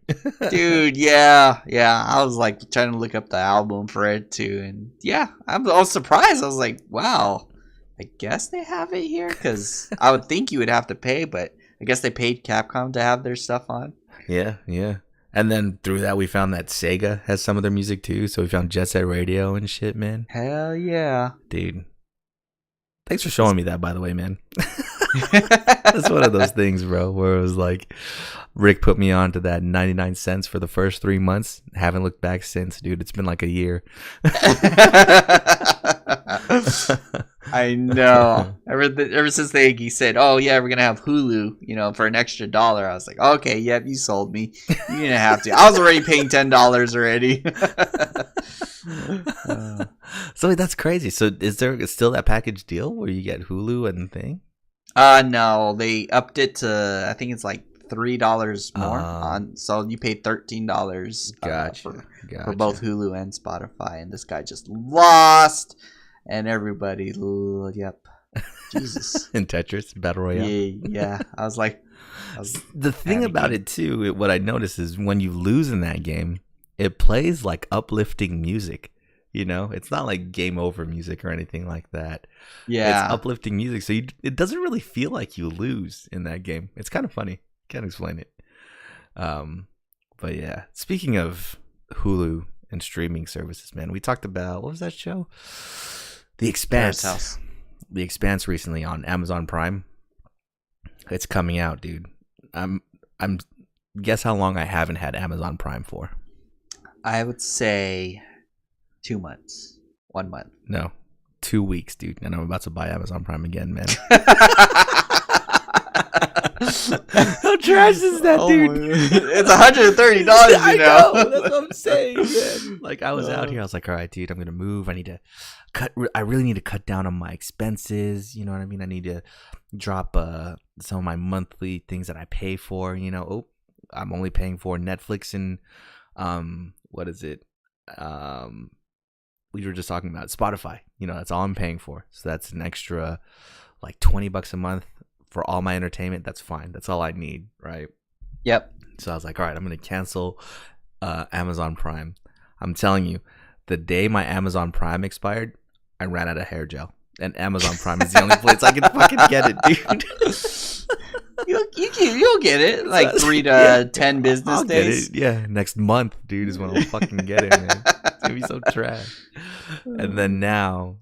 Dude, yeah. I was like trying to look up the album for it too, and yeah, I was surprised. I was like, wow, I guess they have it here, because I would think you would have to pay, but I guess they paid Capcom to have their stuff on. Yeah. And then through that, we found that Sega has some of their music too. So we found Jet Set Radio and shit, man. Hell yeah, dude. Thanks for showing me that, by the way, man. That's one of those things, bro, where it was like, Rick put me on to that 99 cents for the first 3 months. Haven't looked back since, dude. It's been like a year. I know. Ever since he said, "Oh yeah, we're gonna have Hulu," for an extra $1, I was like, "Okay, yep, you sold me. You didn't have to. I was already paying $10 already." So that's crazy. So is there still that package deal where you get Hulu and thing? No, they upped it to, I think it's like $3 more so you pay $13 for both Hulu and Spotify, and this guy just lost, and everybody, yep, Jesus. In Tetris Battle Royale. Yeah. I was like, the thing about it too, what I noticed is when you lose in that game, it plays like uplifting music. It's not like game over music or anything like that. Yeah, it's uplifting music, so it doesn't really feel like you lose in that game. It's kind of funny. Can't explain it. But yeah, speaking of Hulu and streaming services, man, we talked about, what was that show? The Expanse. The Expanse recently on Amazon Prime. It's coming out, dude. I'm guess how long I haven't had Amazon Prime for? I would say 2 months. 1 month. No, 2 weeks, dude. And I'm about to buy Amazon Prime again, man. How trash is that, dude? It's $130, I know. That's what I'm saying, man. Like, I was out here. I was like, all right, dude, I'm going to move. I really need to cut down on my expenses. You know what I mean? I need to drop some of my monthly things that I pay for. I'm only paying for Netflix and, what is it? We were just talking about Spotify. That's all I'm paying for. So that's an extra like $20 a month for all my entertainment. That's fine. That's all I need, right? Yep. So I was like, all right, I'm going to cancel Amazon Prime. I'm telling you, the day my Amazon Prime expired, I ran out of hair gel. And Amazon Prime is the only place I can fucking get it, dude. You'll get it like 3 to 10 business I'll days. Get it. Yeah, next month, dude, is when I'll fucking get it, man. It's gonna be so trash. And then now,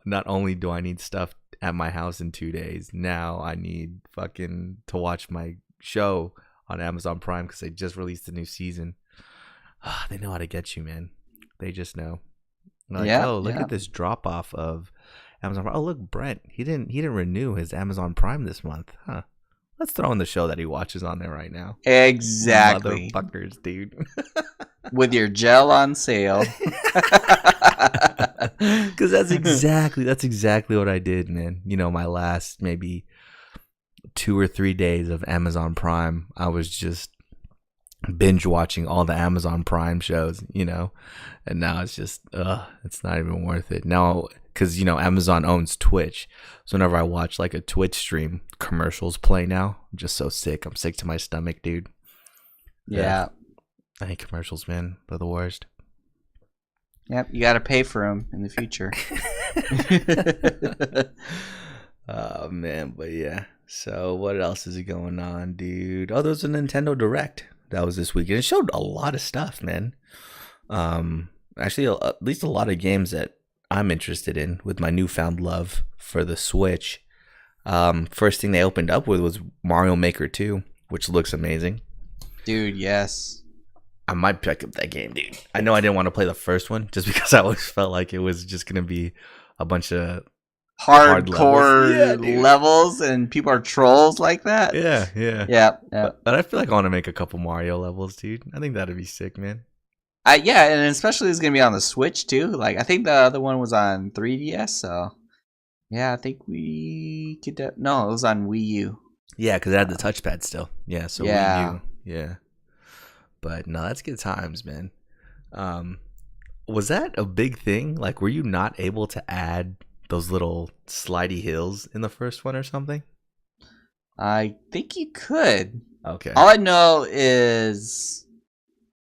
not only do I need stuff at my house in 2 days, now I need fucking to watch my show on Amazon Prime because they just released a new season. They know how to get you, man. They just know. Like, look at this drop off of Amazon Prime. Oh, look, Brent. He didn't renew his Amazon Prime this month, huh? Let's throw in the show that he watches on there right now. Exactly. Motherfuckers, dude. With your gel on sale. Because that's exactly what I did, man. My last maybe 2 or 3 days of Amazon Prime, I was just binge watching all the Amazon Prime shows, and now it's just it's not even worth it now because Amazon owns Twitch, so whenever I watch like a Twitch stream, commercials play now. I'm just so sick. I'm sick to my stomach, dude. Yeah. I hate commercials, man. They're the worst. Yep, you gotta pay for them in the future. Oh man, but yeah. So what else is going on, dude? Oh, there's a Nintendo Direct that was this weekend. It showed a lot of stuff, man. Actually, at least a lot of games that I'm interested in with my newfound love for the Switch. First thing they opened up with was Mario Maker 2, which looks amazing. Dude, yes. I might pick up that game, dude. I know I didn't want to play the first one just because I always felt like it was just going to be a bunch of hardcore levels and people are trolls like that. Yeah. But I feel like I want to make a couple Mario levels, dude. I think that'd be sick, man. Yeah, and especially it's gonna be on the Switch too. Like I think the other one was on 3DS, so yeah, I think we could. No, it was on Wii U. Yeah, because it had the touchpad still. Yeah, so Wii U. Yeah, but no, that's good times, man. Was that a big thing? Like, were you not able to add those little slidey hills in the first one or something? I think you could. Okay. All I know is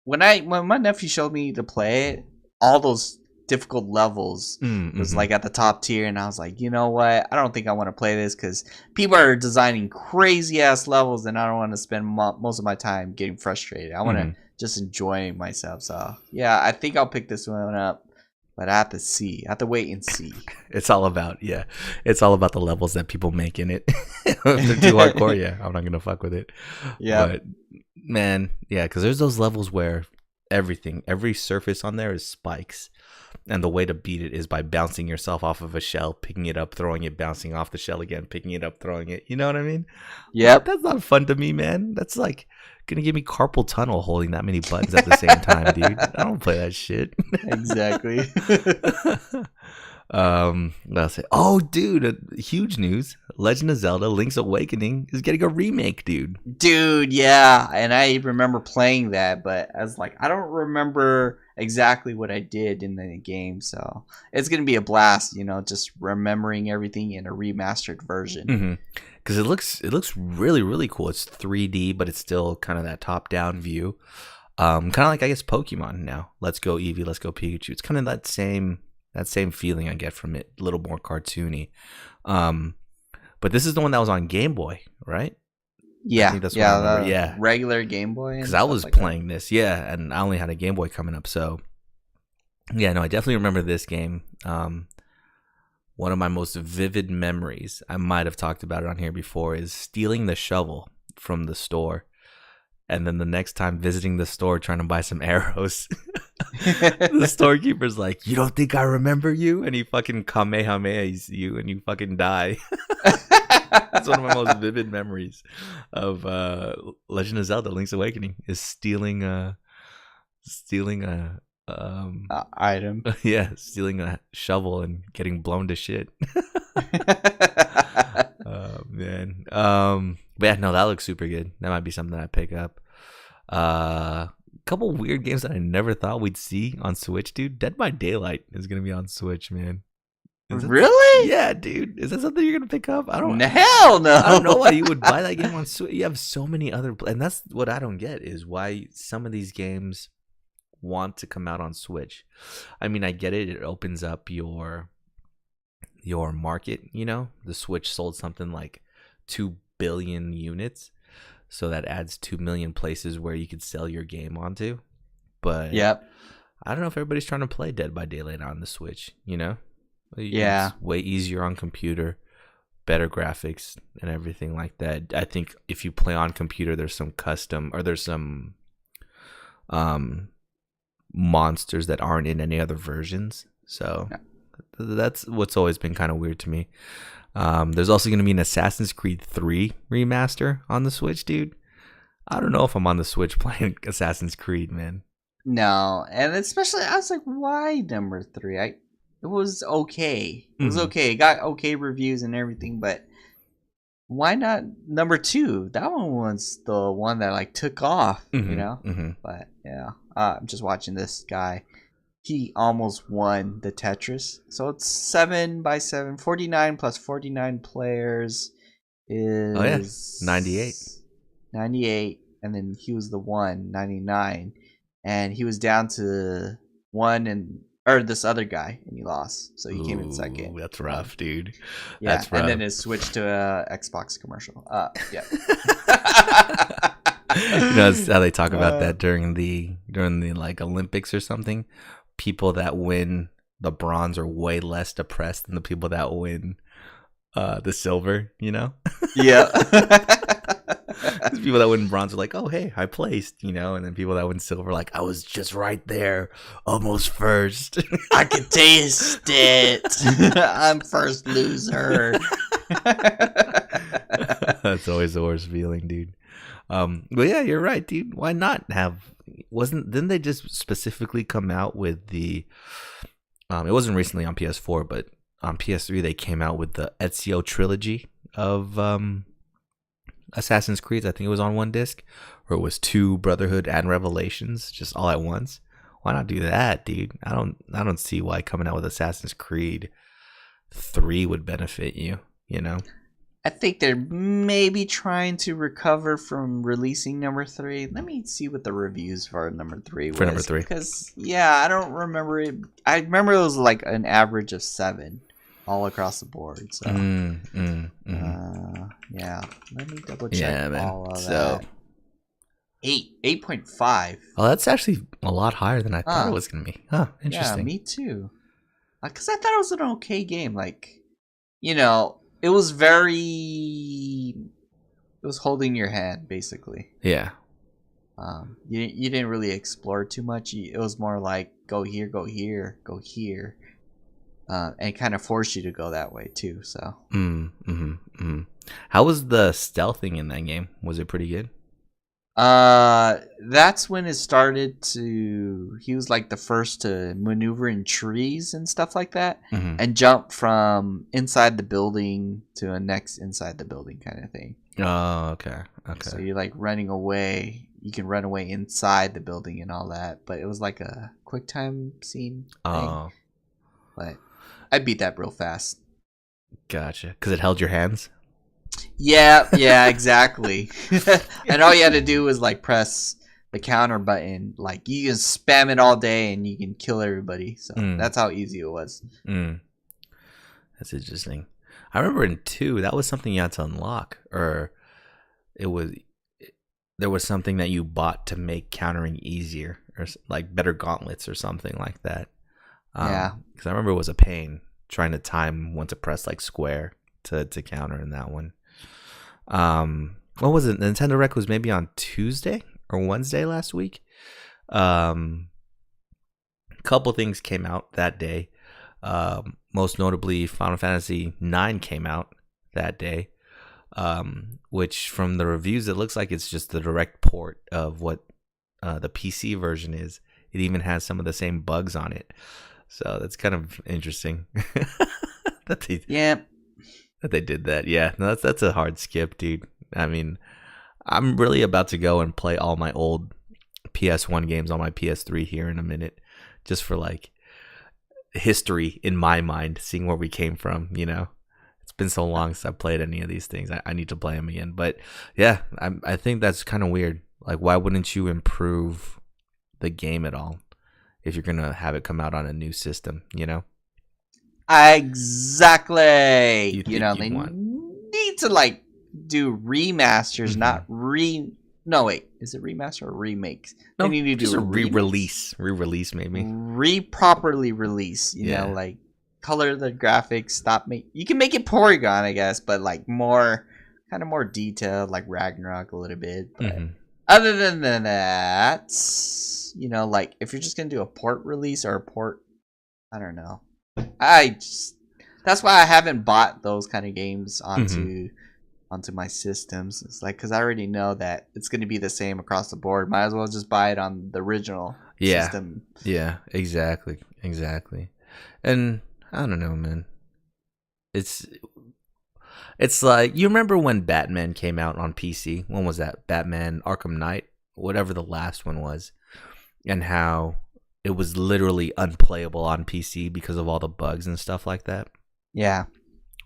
when my nephew showed me to play it, all those difficult levels was like at the top tier, and I was like, you know what? I don't think I want to play this because people are designing crazy ass levels, and I don't want to spend most of my time getting frustrated. I want to just enjoy myself. So yeah, I think I'll pick this one up. But I have to see. I have to wait and see. It's all about the levels that people make in it. If they're too hardcore, yeah, I'm not gonna fuck with it. Yeah, but man, yeah, because there's those levels where every surface on there is spikes, and the way to beat it is by bouncing yourself off of a shell, picking it up, throwing it, bouncing off the shell again, picking it up, throwing it. You know what I mean? Yep. That's not fun to me, man. That's like gonna give me carpal tunnel holding that many buttons at the same time, dude. I don't play that shit. Exactly. I'll say, oh, dude, huge news. Legend of Zelda Link's Awakening is getting a remake, dude. Dude, yeah. And I remember playing that, but I was like, I don't remember exactly what I did in the game. So it's going to be a blast, just remembering everything in a remastered version. Because it looks really, really cool. It's 3D, but it's still kind of that top-down view. Kind of like, I guess, Pokemon now. Let's go Eevee, let's go Pikachu. It's kind of that same feeling I get from it, a little more cartoony. But this is the one that was on Game Boy, right? Yeah, I think that's what I remember. Yeah, regular Game Boy. Because I was playing this, and I only had a Game Boy coming up, so yeah, no, I definitely remember this game. One of my most vivid memories, I might have talked about it on here before, is stealing the shovel from the store. And then the next time visiting the store trying to buy some arrows, the storekeeper's like, "You don't think I remember you?" And he fucking kamehamehas you and you fucking die. That's one of my most vivid memories of Legend of Zelda Link's Awakening, is stealing a item. Yeah, stealing a shovel and getting blown to shit. Oh man. But yeah, no, that looks super good. That might be something I pick up. Couple weird games that I never thought we'd see on Switch, dude. Dead by Daylight is gonna be on Switch, man. Really? Yeah, dude. Is that something you're gonna pick up? Hell no. I don't know why you would buy that game on Switch. You have so many other, and that's what I don't get, is why some of these games want to come out on Switch. I mean, I get it. It opens up your market. The Switch sold something like 2 billion units. So that adds 2 million places where you could sell your game onto. But Yep. I don't know if everybody's trying to play Dead by Daylight on the Switch, you know? Yeah. It's way easier on computer, better graphics and everything like that. I think if you play on computer, there's some monsters that aren't in any other versions. So that's what's always been kind of weird to me. There's also going to be an Assassin's Creed 3 remaster on the Switch, dude. I don't know if I'm on the Switch playing Assassin's Creed, man. No, and especially I was like, why number 3? It was okay. It was okay. It got okay reviews and everything, but why not number 2? That one was the one that like took off, you know. But yeah, I'm just watching this guy. He almost won the Tetris, so it's 7x7, 49 plus 49 players is 98. 98, and then he was the 99, and he was down to this other guy, and he lost, so he came in second. That's rough, dude. Yeah, that's rough. And then it switched to a Xbox commercial. Yeah. You know how they talk about that during the like Olympics or something. People that win the bronze are way less depressed than the people that win the silver. You know? Yeah. People that win bronze are like, oh hey, I placed, you know, and then people that win silver are like, I was just right there, almost first. I can taste it. I'm first loser. That's always the worst feeling, dude. But yeah, you're right, dude. Why not have? Didn't they just specifically come out with the? It wasn't recently on PS4, but on PS3 they came out with the Ezio trilogy of Assassin's Creed. I think it was on one disc, or it was 2 Brotherhood and Revelations, just all at once. Why not do that, dude? I don't see why coming out with Assassin's Creed 3 would benefit you. You know. I think they're maybe trying to recover from releasing number 3. Let me see what the reviews for number 3 was. For number 3. Because, yeah, I don't remember it. I remember it was like an average of 7 all across the board. So, yeah. Let me double check all of that. 8.5. Oh, that's actually a lot higher than I thought it was going to be. Huh, interesting. Yeah, me too. Because I thought it was an okay game. Like, you know... It was holding your hand, basically. Yeah. You didn't really explore too much. It was more like go here, go here, go here, and kind of force you to go that way too. So. How was the stealthing in that game? Was it pretty good? That's when it started to. He was like the first to maneuver in trees and stuff like that, and jump from inside the building to a next inside the building kind of thing. Oh, okay. So you're like running away. You can run away inside the building and all that, but it was like a quick time scene thing. But I beat that real fast. Gotcha. Because it held your hands. Yeah, exactly. And all you had to do was like press the counter button. Like you can spam it all day and you can kill everybody. So that's how easy it was. That's interesting. I remember in 2, that was something you had to unlock, or there was something that you bought to make countering easier, or like better gauntlets or something like that. Yeah. Because I remember it was a pain trying to time when to press like square to counter in that one. What was it? Nintendo Direct was maybe on Tuesday or Wednesday last week. Couple things came out that day. Most notably, Final Fantasy IX came out that day. Which from the reviews, it looks like it's just the direct port of what the PC version is. It even has some of the same bugs on it. So that's kind of interesting. That they did that. Yeah, no, that's a hard skip, dude. I mean, I'm really about to go and play all my old PS1 games on my PS3 here in a minute, just for like history in my mind, seeing where we came from. You know, it's been so long since I played any of these things. I need to play them again. But yeah, I think that's kind of weird. Like, why wouldn't you improve the game at all if you're gonna have it come out on a new system? You know. Exactly. You know, they need to like do remasters, Mhm. not No, wait. Is it remaster or remakes? No, They need to just do a remix. re-release maybe. Properly release. You know, Yeah. like color the graphics. Stop make. You can make it Porygon, I guess, but like more, kind of more detailed, like Ragnarok a little bit. But hmm other than that, you know, like if you're just gonna do a port release or a port, I don't know. That's why I haven't bought those kind of games onto my systems. It's like because I already know that it's going to be the same across the board. Might as well just buy it on the original Yeah. system. Yeah, exactly. And I don't know, man. It's like, you remember when Batman came out on PC? When was that? Batman Arkham Knight, whatever the last one was, and how it was literally unplayable on PC because of all the bugs and stuff like that. Yeah.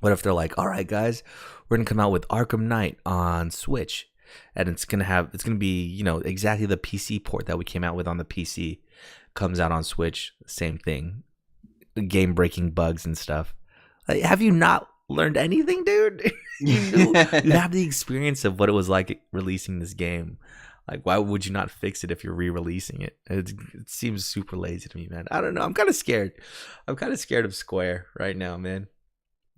What if they're like, "All right, guys, we're gonna come out with Arkham Knight on Switch, and it's gonna be, you know, exactly the PC port that we came out with on the PC comes out on Switch, same thing, game breaking bugs and stuff." Like, have you not learned anything, dude? You have the experience of what it was like releasing this game. Like, why would you not fix it if you're re-releasing it? It seems super lazy to me, man. I don't know. I'm kind of scared. I'm kind of scared of Square right now, man,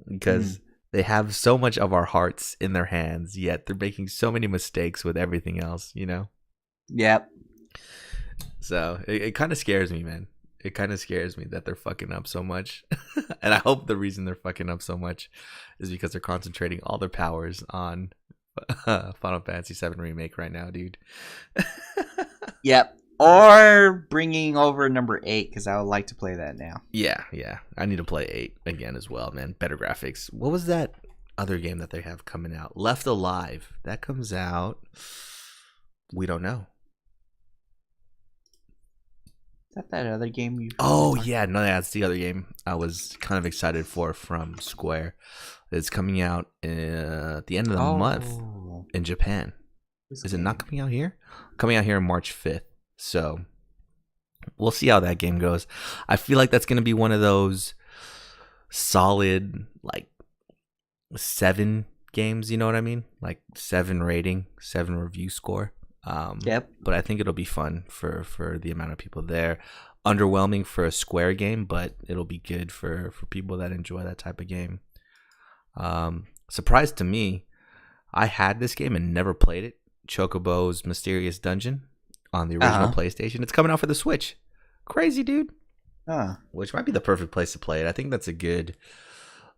because they have so much of our hearts in their hands, yet they're making so many mistakes with everything else, you know? Yep. So it kind of scares me, man. It kind of scares me that they're fucking up so much. And I hope the reason they're fucking up so much is because they're concentrating all their powers on Final Fantasy VII Remake right now, dude. Yep. Or bringing over number 8 because I would like to play that now. Yeah. I need to play 8 again as well, man. Better graphics. What was that other game that they have coming out? Left Alive. That comes out. We don't know. Is that other game you? Oh yeah, no, that's the other game I was kind of excited for from Square. It's coming out at the end of the month in Japan. Is it not coming out here? Coming out here on March 5th. So we'll see how that game goes. I feel like that's going to be one of those solid, like, 7 games, you know what I mean? Like 7 rating, 7 review score. Yep. But I think it'll be fun for the amount of people there. Underwhelming for a Square game, but it'll be good for people that enjoy that type of game. Surprise to me, I had this game and never played it. Chocobo's Mysterious Dungeon on the original PlayStation. It's coming out for the Switch. Crazy, dude. Which might be the perfect place to play it. I think that's a good,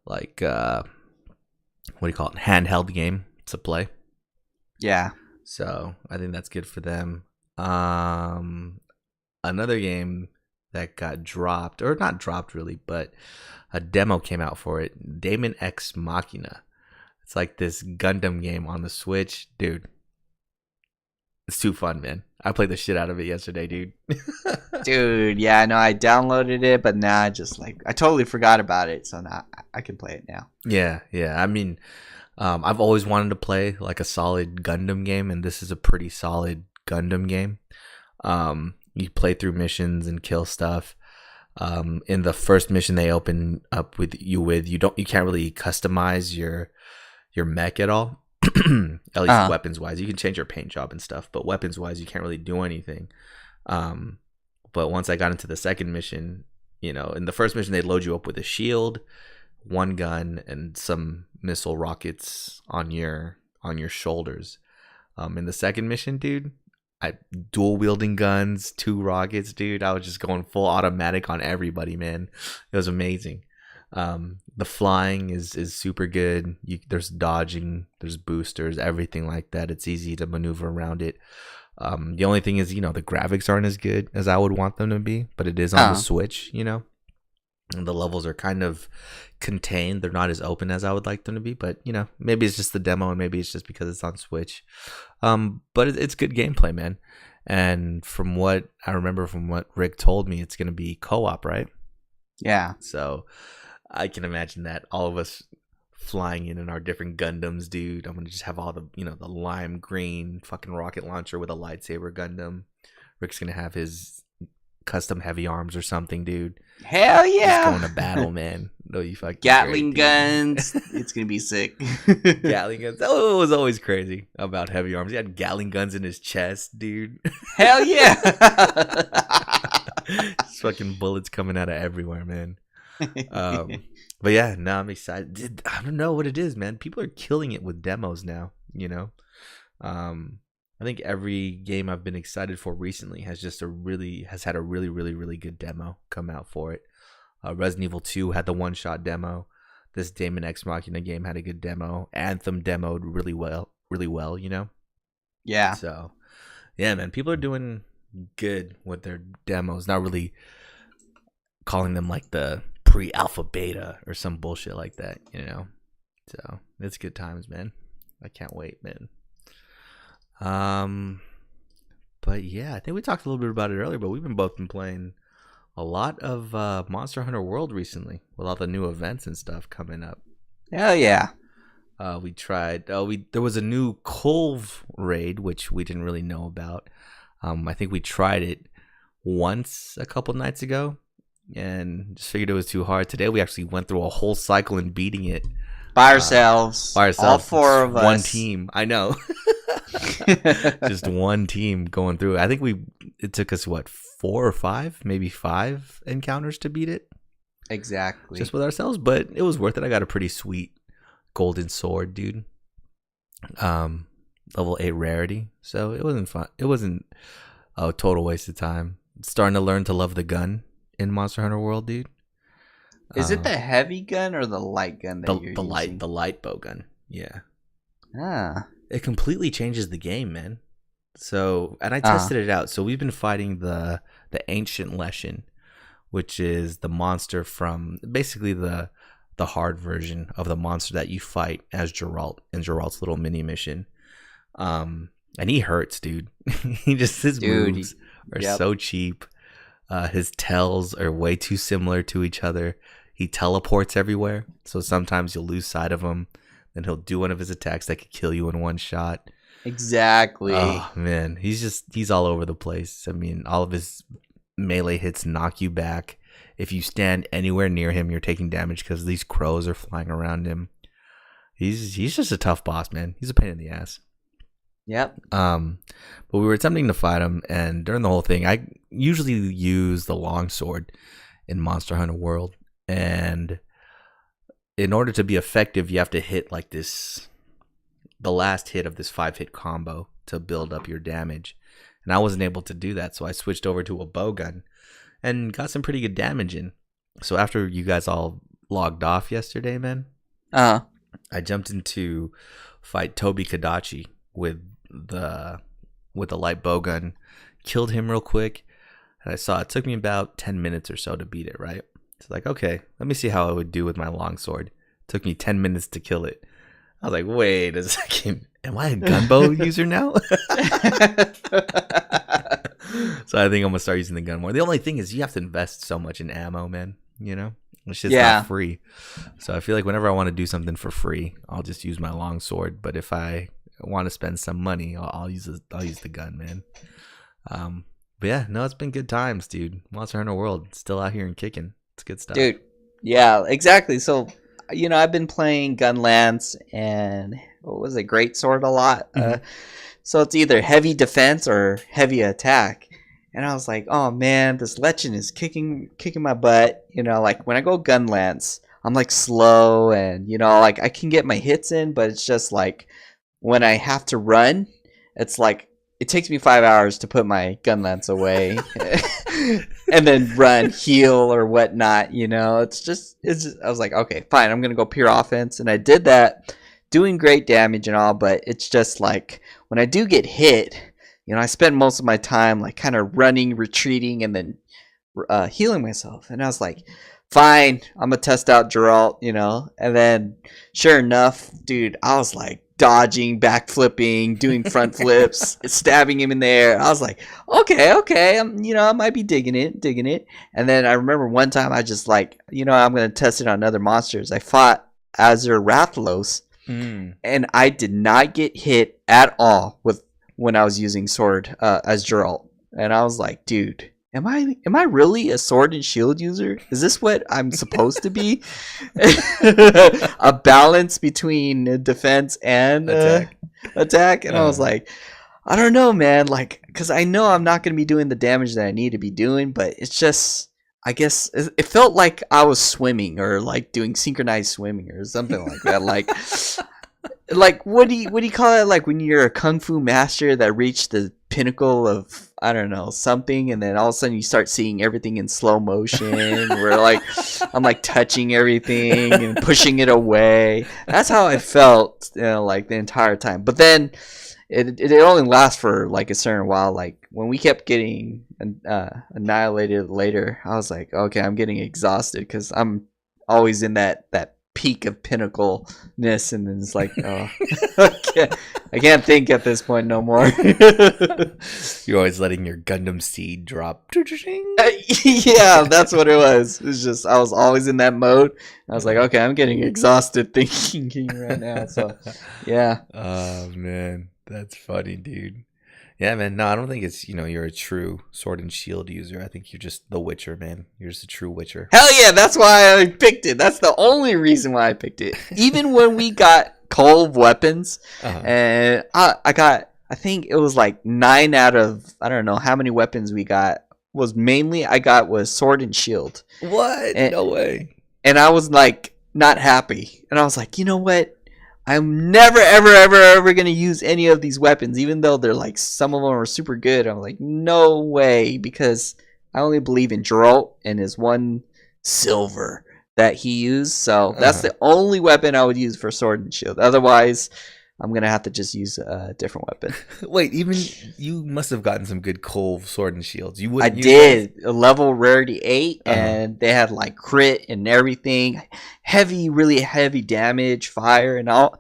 like, what do you call it? Handheld game to play. Yeah. So I think that's good for them. Another game that got dropped, or not dropped really, but a demo came out for it. Daemon X Machina. It's like this Gundam game on the Switch, dude. It's too fun, man. I played the shit out of it yesterday, dude. Dude, yeah, I know. I downloaded it, but now I totally forgot about it. So now I can play it now. Yeah. I mean, I've always wanted to play like a solid Gundam game, and this is a pretty solid Gundam game. You play through missions and kill stuff. In the first mission they open up with you can't really customize your mech at all. At least weapons wise. You can change your paint job and stuff, but weapons wise you can't really do anything. But once I got into the second mission, you know, in the first mission they load you up with a shield, one gun, and some missile rockets on your shoulders. In the second mission, dude, I dual wielding guns, 2 rockets, dude. I was just going full automatic on everybody, man. It was amazing. The flying is super good. There's dodging, there's boosters, everything like that. It's easy to maneuver around it. The only thing is, you know, the graphics aren't as good as I would want them to be, but it is on the Switch, you know. And the levels are kind of contained. They're not as open as I would like them to be, but, you know, maybe it's just the demo and maybe it's just because it's on Switch. But it's good gameplay, man. And from what I remember from what Rick told me, it's going to be co-op, right? Yeah. So I can imagine that all of us flying in our different Gundams, dude. I'm going to just have all the, you know, the lime green fucking rocket launcher with a lightsaber Gundam. Rick's going to have his custom heavy arms or something, dude. Hell yeah! Just going to battle, man. No, you fucking Gatling great, guns. It's gonna be sick. Gatling guns. Oh, it was always crazy about heavy arms. He had Gatling guns in his chest, dude. Hell yeah! Just fucking bullets coming out of everywhere, man. But yeah, no, I'm excited. I don't know what it is, man. People are killing it with demos now, you know. I think every game I've been excited for recently has had a really, really, really good demo come out for it. Resident Evil 2 had the one-shot demo. This Daemon X Machina game had a good demo. Anthem demoed really well, you know? Yeah. So, yeah, man, people are doing good with their demos. Not really calling them like the pre-alpha beta or some bullshit like that, you know? So, it's good times, man. I can't wait, man. But yeah, I think we talked a little bit about it earlier, but we've both been playing a lot of Monster Hunter World recently with all the new events and stuff coming up. Hell yeah. We tried. There was a new Kulve raid which we didn't really know about. I think we tried it once a couple nights ago and just figured it was too hard. Today we actually went through a whole cycle and beating it by ourselves. All four of us. One team. I know. Just one team going through. I think it took us 4 or 5, maybe 5 encounters to beat it. Exactly. Just with ourselves, but it was worth it. I got a pretty sweet golden sword, dude. Level 8 rarity. So it wasn't fun. It wasn't a total waste of time. Starting to learn to love the gun in Monster Hunter World, dude. Is it the heavy gun or the light gun that you're using? The light bow gun. Yeah. Ah. It completely changes the game, man. So, and I tested it out. So we've been fighting the Ancient Leshen, which is the monster from basically the hard version of the monster that you fight as Geralt in Geralt's little mini mission. And he hurts, dude. His moves are so cheap. His tells are way too similar to each other. He teleports everywhere, so sometimes you'll lose sight of him. Then he'll do one of his attacks that could kill you in one shot. Exactly. Oh man, he's all over the place. I mean, all of his melee hits knock you back. If you stand anywhere near him, you're taking damage because these crows are flying around him. He's just a tough boss, man. He's a pain in the ass. Yep. But we were attempting to fight him, and during the whole thing, I usually use the longsword in Monster Hunter World, and in order to be effective, you have to hit like the last hit of this 5-hit combo to build up your damage. And I wasn't able to do that, so I switched over to a bow gun and got some pretty good damage in. So after you guys all logged off yesterday, man, I jumped into fight Tobi Kadachi with the light bow gun, killed him real quick, and I saw it took me about 10 minutes or so to beat it, right? It's like, okay, let me see how I would do with my longsword. Took me 10 minutes to kill it. I was like, wait a second, am I a gunbow user now? So I think I'm gonna start using the gun more. The only thing is you have to invest so much in ammo, man. You know, it's just not free. So I feel like whenever I want to do something for free, I'll just use my longsword. But if I want to spend some money, I'll use the gun, man. But yeah, no, it's been good times, dude. Monster Hunter World still out here and kicking. It's good stuff, dude. Yeah, exactly. So, you know, I've been playing Gunlance and what was it, Greatsword a lot. So it's either heavy defense or heavy attack. And I was like, oh man, this Lechen is kicking my butt. You know, like when I go Gunlance, I'm like slow and, you know, like I can get my hits in, but it's just like when I have to run, it's like it takes me 5 hours to put my Gunlance away and then run, heal or whatnot. You know, it's just I was like, okay, fine, I'm gonna go pure offense, and I did that, doing great damage and all. But it's just like when I do get hit, you know, I spend most of my time like kind of running, retreating, and then healing myself. And I was like, fine, I'm gonna test out Geralt, you know. And then sure enough, dude, I was like dodging, backflipping, doing front flips, stabbing him in the air. I was like, okay, you know, I might be digging it. And then I remember one time I just like, you know, I'm gonna test it on other monsters. I fought Azure Rathalos, and I did not get hit at all when I was using sword as Geralt. And I was like, dude, am I really a sword and shield user? Is this what I'm supposed to be? A balance between defense and attack. And I was like, I don't know, man. Like, because I know I'm not going to be doing the damage that I need to be doing, but it's just, I guess it felt like I was swimming or like doing synchronized swimming or something like that. Like what do you call it? Like when you're a kung fu master that reached the pinnacle of, I don't know, something, and then all of a sudden you start seeing everything in slow motion where like I'm like touching everything and pushing it away. That's how I felt, like the entire time. But then it only lasts for like a certain while. Like when we kept getting annihilated later, I was like, okay, I'm getting exhausted because I'm always in that peak of pinnacleness, and then it's like, oh, I can't think at this point no more. You're always letting your Gundam seed drop. Yeah, that's what it was. It's just I was always in that mode. I was like, okay, I'm getting exhausted thinking right now. So yeah. Oh man, that's funny, dude. Yeah, man. No, I don't think it's, you're a true sword and shield user. I think you're just the Witcher, man. You're just a true Witcher. Hell yeah, that's why I picked it. That's the only reason why I picked it. Even when we got Kolv weapons, and I think it was like 9 out of, I don't know how many weapons we got, was sword and shield. What? No way. And I was like not happy. And I was like, you know what? I'm never, ever, ever, ever going to use any of these weapons, even though they're like, some of them are super good. I'm like, no way, because I only believe in Geralt and his 1 silver that he used. So that's the only weapon I would use for sword and shield. Otherwise, I'm going to have to just use a different weapon. Wait, even you must have gotten some good Kolv sword and shields. I did. A level rarity 8, and they had like crit and everything. Heavy, really heavy damage, fire, and all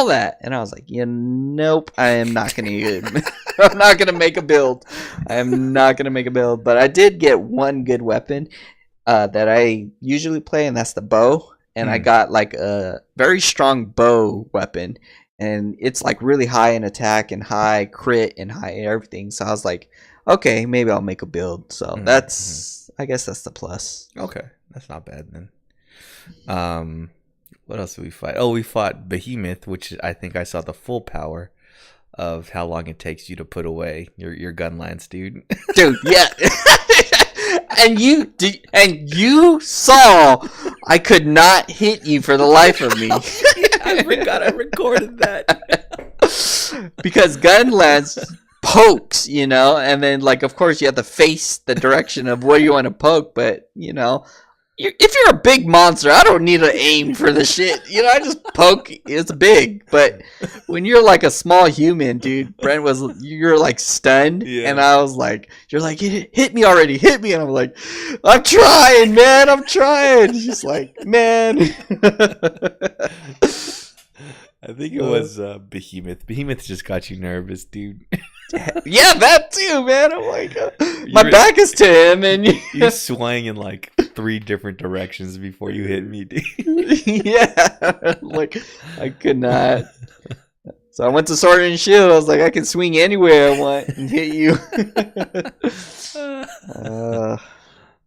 that. And I was like, nope, I am not going to I'm not going to make a build. I am not going to make a build. But I did get one good weapon that I usually play, and that's the bow. And I got like a very strong bow weapon. And it's like really high in attack and high crit and high everything. So I was like, okay, maybe I'll make a build. So I guess that's the plus. Okay, that's not bad then. What else did we fight? Oh, we fought Behemoth, which I think I saw the full power of how long it takes you to put away your gun lance, dude. Dude, yeah. And you saw I could not hit you for the life of me. I forgot I recorded that. Because gun lance pokes, and then like of course you have to face the direction of where you want to poke, but if you're a big monster, I don't need to aim for the shit. I just poke. It's big. But when you're like a small human, dude, you're like stunned. Yeah. And I was like, you're like, hit me already. Hit me. And I'm like, I'm trying, man. I'm trying. She's like, man. I think it was Behemoth. Behemoth just got you nervous, dude. Yeah, that too, man. I'm like, my back is to him, and you swung in like 3 different directions before you hit me, dude. Yeah, like I could not. So I went to sword and shield. I was like, I can swing anywhere I want and hit you.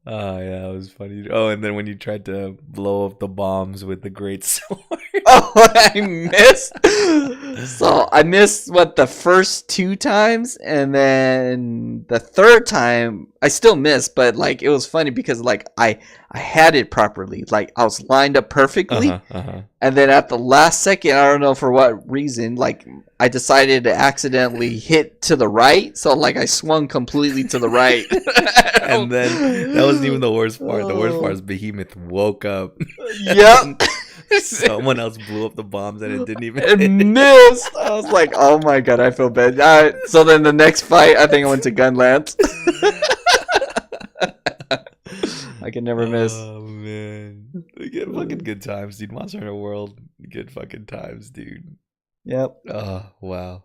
Oh yeah, it was funny. Oh, and then when you tried to blow up the bombs with the great sword. Oh, I missed. So I missed the first 2 times, and then the third time I still missed, but like it was funny because like I had it properly, like I was lined up perfectly, and then at the last second, I don't know for what reason, like I decided to accidentally hit to the right, so like I swung completely to the right. And then that wasn't even the worst part. The worst part is Behemoth woke up. Yep. Someone else blew up the bombs and it didn't even it missed. I was like, oh my god, I feel bad. All right, so then the next fight, I think I went to gun lance. I can never miss. Oh man, we get fucking good times, dude. Monster Hunter World, good fucking times, dude. Yep. Oh wow.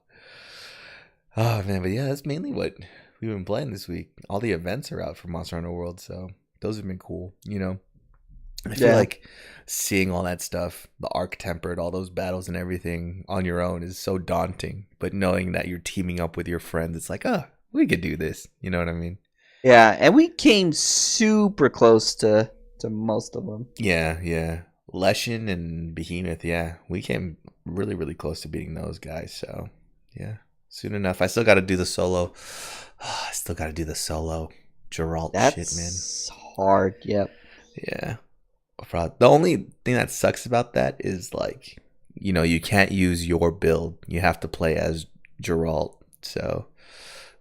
Oh man, but yeah, that's mainly what we've been playing this week. All the events are out for Monster Hunter World, so those have been cool. I feel like seeing all that stuff, the Arc Tempered, all those battles and everything on your own is so daunting. But knowing that you're teaming up with your friends, it's like, we could do this. You know what I mean? Yeah, and we came super close to most of them. Yeah. Leshen and Behemoth, yeah. We came really, really close to beating those guys, so yeah. Soon enough. I still gotta do the solo. I still gotta do the solo Geralt shit, man. That's hard. Yep. Yeah. The only thing that sucks about that is like, you can't use your build. You have to play as Geralt. So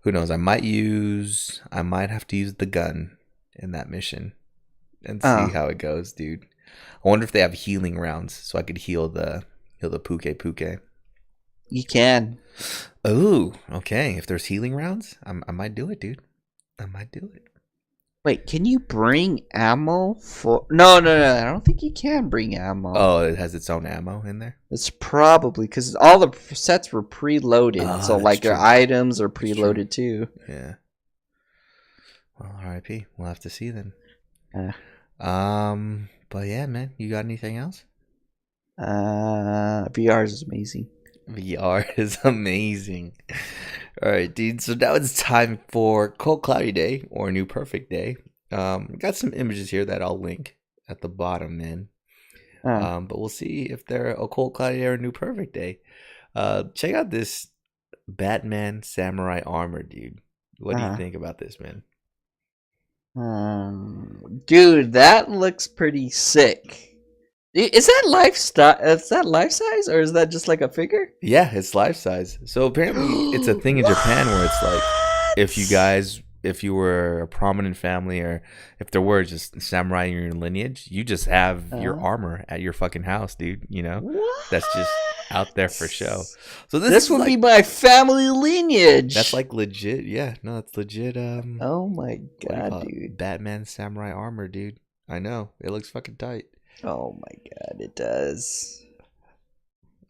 who knows? I might have to use the gun in that mission and see how it goes, dude. I wonder if they have healing rounds so I could heal the Puke. You can. Oh, okay. If there's healing rounds, I might do it, dude. I might do it. Wait, can you bring ammo for? No. I don't think you can bring ammo. Oh, it has its own ammo in there. It's probably because all the sets were preloaded, so that's like your true. items are preloaded too. Yeah. Well, R.I.P. We'll have to see then. Yeah. But yeah, man, you got anything else? VR is amazing. VR is amazing. All right, dude. So now it's time for Cold Cloudy Day or New Perfect Day. Got some images here that I'll link at the bottom, man. But we'll see if they're a Cold Cloudy Day or a New Perfect Day. Check out this Batman Samurai armor, dude. What do you think about this, man? Dude, that looks pretty sick. Is that life size, or is that just like a figure? Yeah, it's life size. So apparently it's a thing in Japan where it's like if you were a prominent family or if there were just samurai in your lineage, you just have your armor at your fucking house, dude. What? That's just out there for show. So this would be my family lineage. That's like legit. Yeah, no, that's legit. Oh my god, dude! Batman samurai armor, dude. I know it looks fucking tight. Oh my god, it does.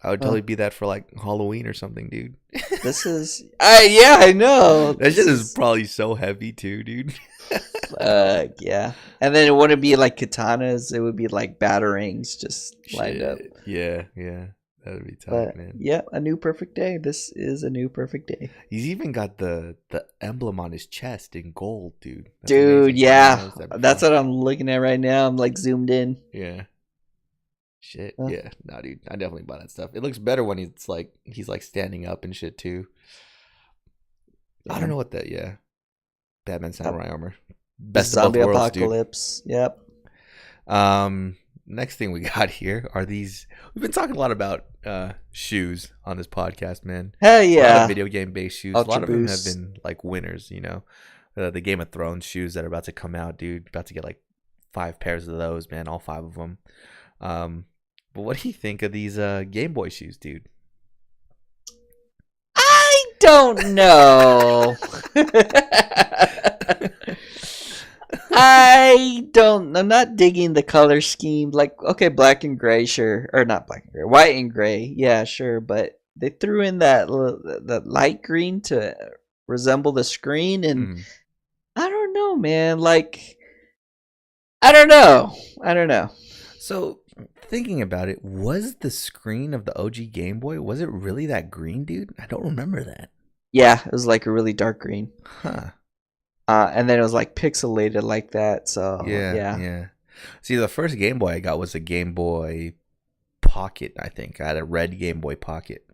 I would totally be that for like Halloween or something, dude. This is, yeah, I know. That shit is probably so heavy too, dude. Yeah, and then it wouldn't be like katanas; it would be like batarangs just lined up. Yeah, that would be tight, man. Yeah, a new perfect day. This is a new perfect day. He's even got the emblem on his chest in gold, dude. That's dude, amazing. yeah, that's what I'm looking at right now. I'm like zoomed in. Yeah. Shit. Yeah. Nah, dude. I definitely buy that stuff. It looks better when he's like standing up and shit too. Yeah. I don't know what that. Yeah. Batman samurai armor. Best zombie of both worlds, apocalypse. Dude. Yep. Next thing we got here are these. We've been talking a lot about shoes on this podcast, man. Hell yeah. A lot of video game based shoes. Ultra a lot of Boost. them have been like winners. The Game of Thrones shoes that are about to come out, dude. About to get like 5 pairs of those, man. All 5 of them. But what do you think of these Game Boy shoes, dude? I don't know. I'm not digging the color scheme. Like, okay, black and gray, sure. Or not black and gray, white and gray. Yeah, sure. But they threw in that light green to resemble the screen. And I don't know, man. Like, I don't know. So, thinking about it, was the screen of the OG Game Boy, was it really that green, dude? I don't remember that. Yeah, it was like a really dark green. Huh. And then it was like pixelated like that. So yeah. See, the first Game Boy I got was a Game Boy Pocket. I think I had a red Game Boy Pocket.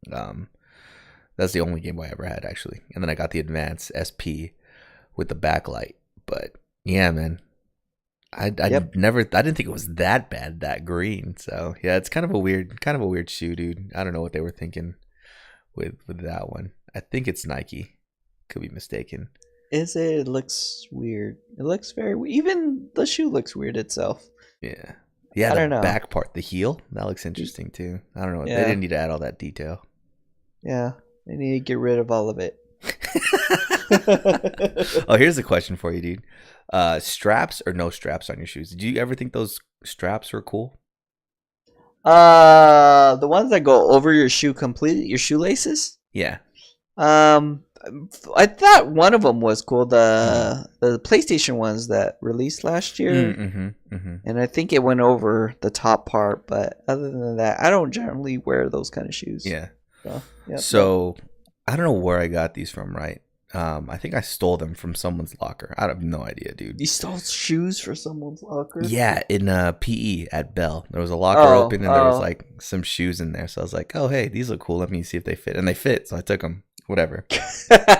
That's the only Game Boy I ever had, actually. And then I got the Advance SP with the backlight. But yeah, man, I didn't think it was that bad, that green. So yeah, it's kind of a weird shoe, dude. I don't know what they were thinking with that one. I think it's Nike. Could be mistaken. Is it? It looks weird. It looks very weird. Even the shoe looks weird itself. Yeah. I don't know. Back part, the heel, that looks interesting too. I don't know. They didn't need to add all that detail. Yeah, they need to get rid of all of it. Oh, here's a question for you, dude. Straps or no straps on your shoes? Did you ever think those straps were cool? The ones that go over your shoe completely, your shoelaces? Yeah. I thought one of them was cool. The PlayStation ones that released last year, and I think it went over the top part. But other than that, I don't generally wear those kind of shoes. Yeah. So I don't know where I got these from, right? I think I stole them from someone's locker. I have no idea, dude. You stole shoes for someone's locker? Yeah, in PE at Bell. There was a locker open and there was like some shoes in there. So I was like, oh, hey, these look cool. Let me see if they fit. And they fit. So I took them. Whatever.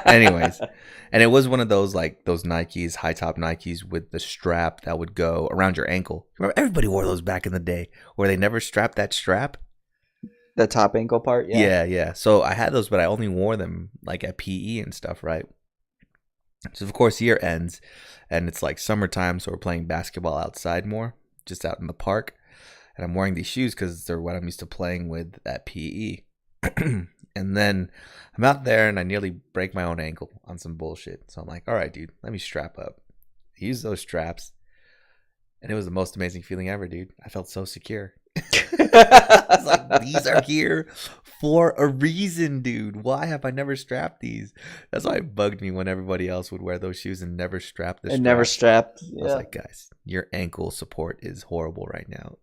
Anyways. And it was one of those like those Nikes, high top Nikes with the strap that would go around your ankle. Remember, everybody wore those back in the day where they never strapped that strap. The top ankle part? Yeah. So I had those, but I only wore them like at PE and stuff, right? So of course year ends and it's like summertime, so we're playing basketball outside more, just out in the park. And I'm wearing these shoes because they're what I'm used to playing with at PE. And then I'm out there and I nearly break my own ankle on some bullshit. So I'm like, all right, dude, let me strap up. I used those straps. And it was the most amazing feeling ever, dude. I felt so secure. I was like, these are here for a reason, dude. Why have I never strapped these? That's why it bugged me when everybody else would wear those shoes and never strap the strap. And never strapped. I was like, guys, your ankle support is horrible right now.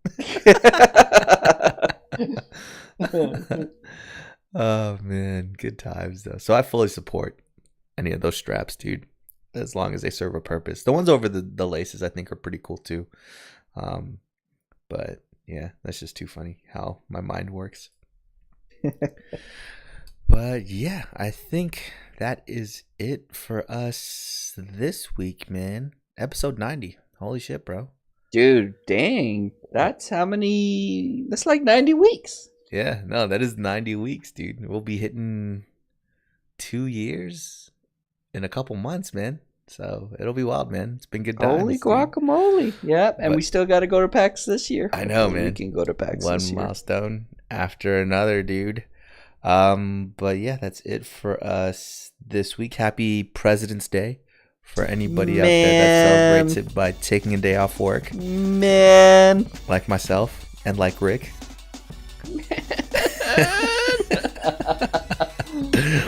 Oh, man. Good times, though. So I fully support any of those straps, dude, as long as they serve a purpose. The ones over the laces, I think, are pretty cool, too. But, yeah, that's just too funny how my mind works. But, yeah, I think that is it for us this week, man. Episode 90. Holy shit, bro. Dude, dang. That's how many... That's like 90 weeks. Yeah, no, that is 90 weeks, dude. We'll be hitting 2 years in a couple months, man. So it'll be wild, man. It's been good times. Holy guacamole. Yep, and But we still got to go to PAX this year. I know, man. We can go to PAX this year. One milestone after another, dude. But yeah, that's it for us this week. Happy President's Day for anybody out there that celebrates it by taking a day off work. Man. Like myself and like Rick.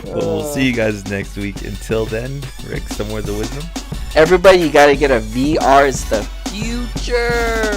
Well, we'll see you guys next week. Until then, Rick, some words of wisdom. Everybody, you gotta get a VR. It's the future.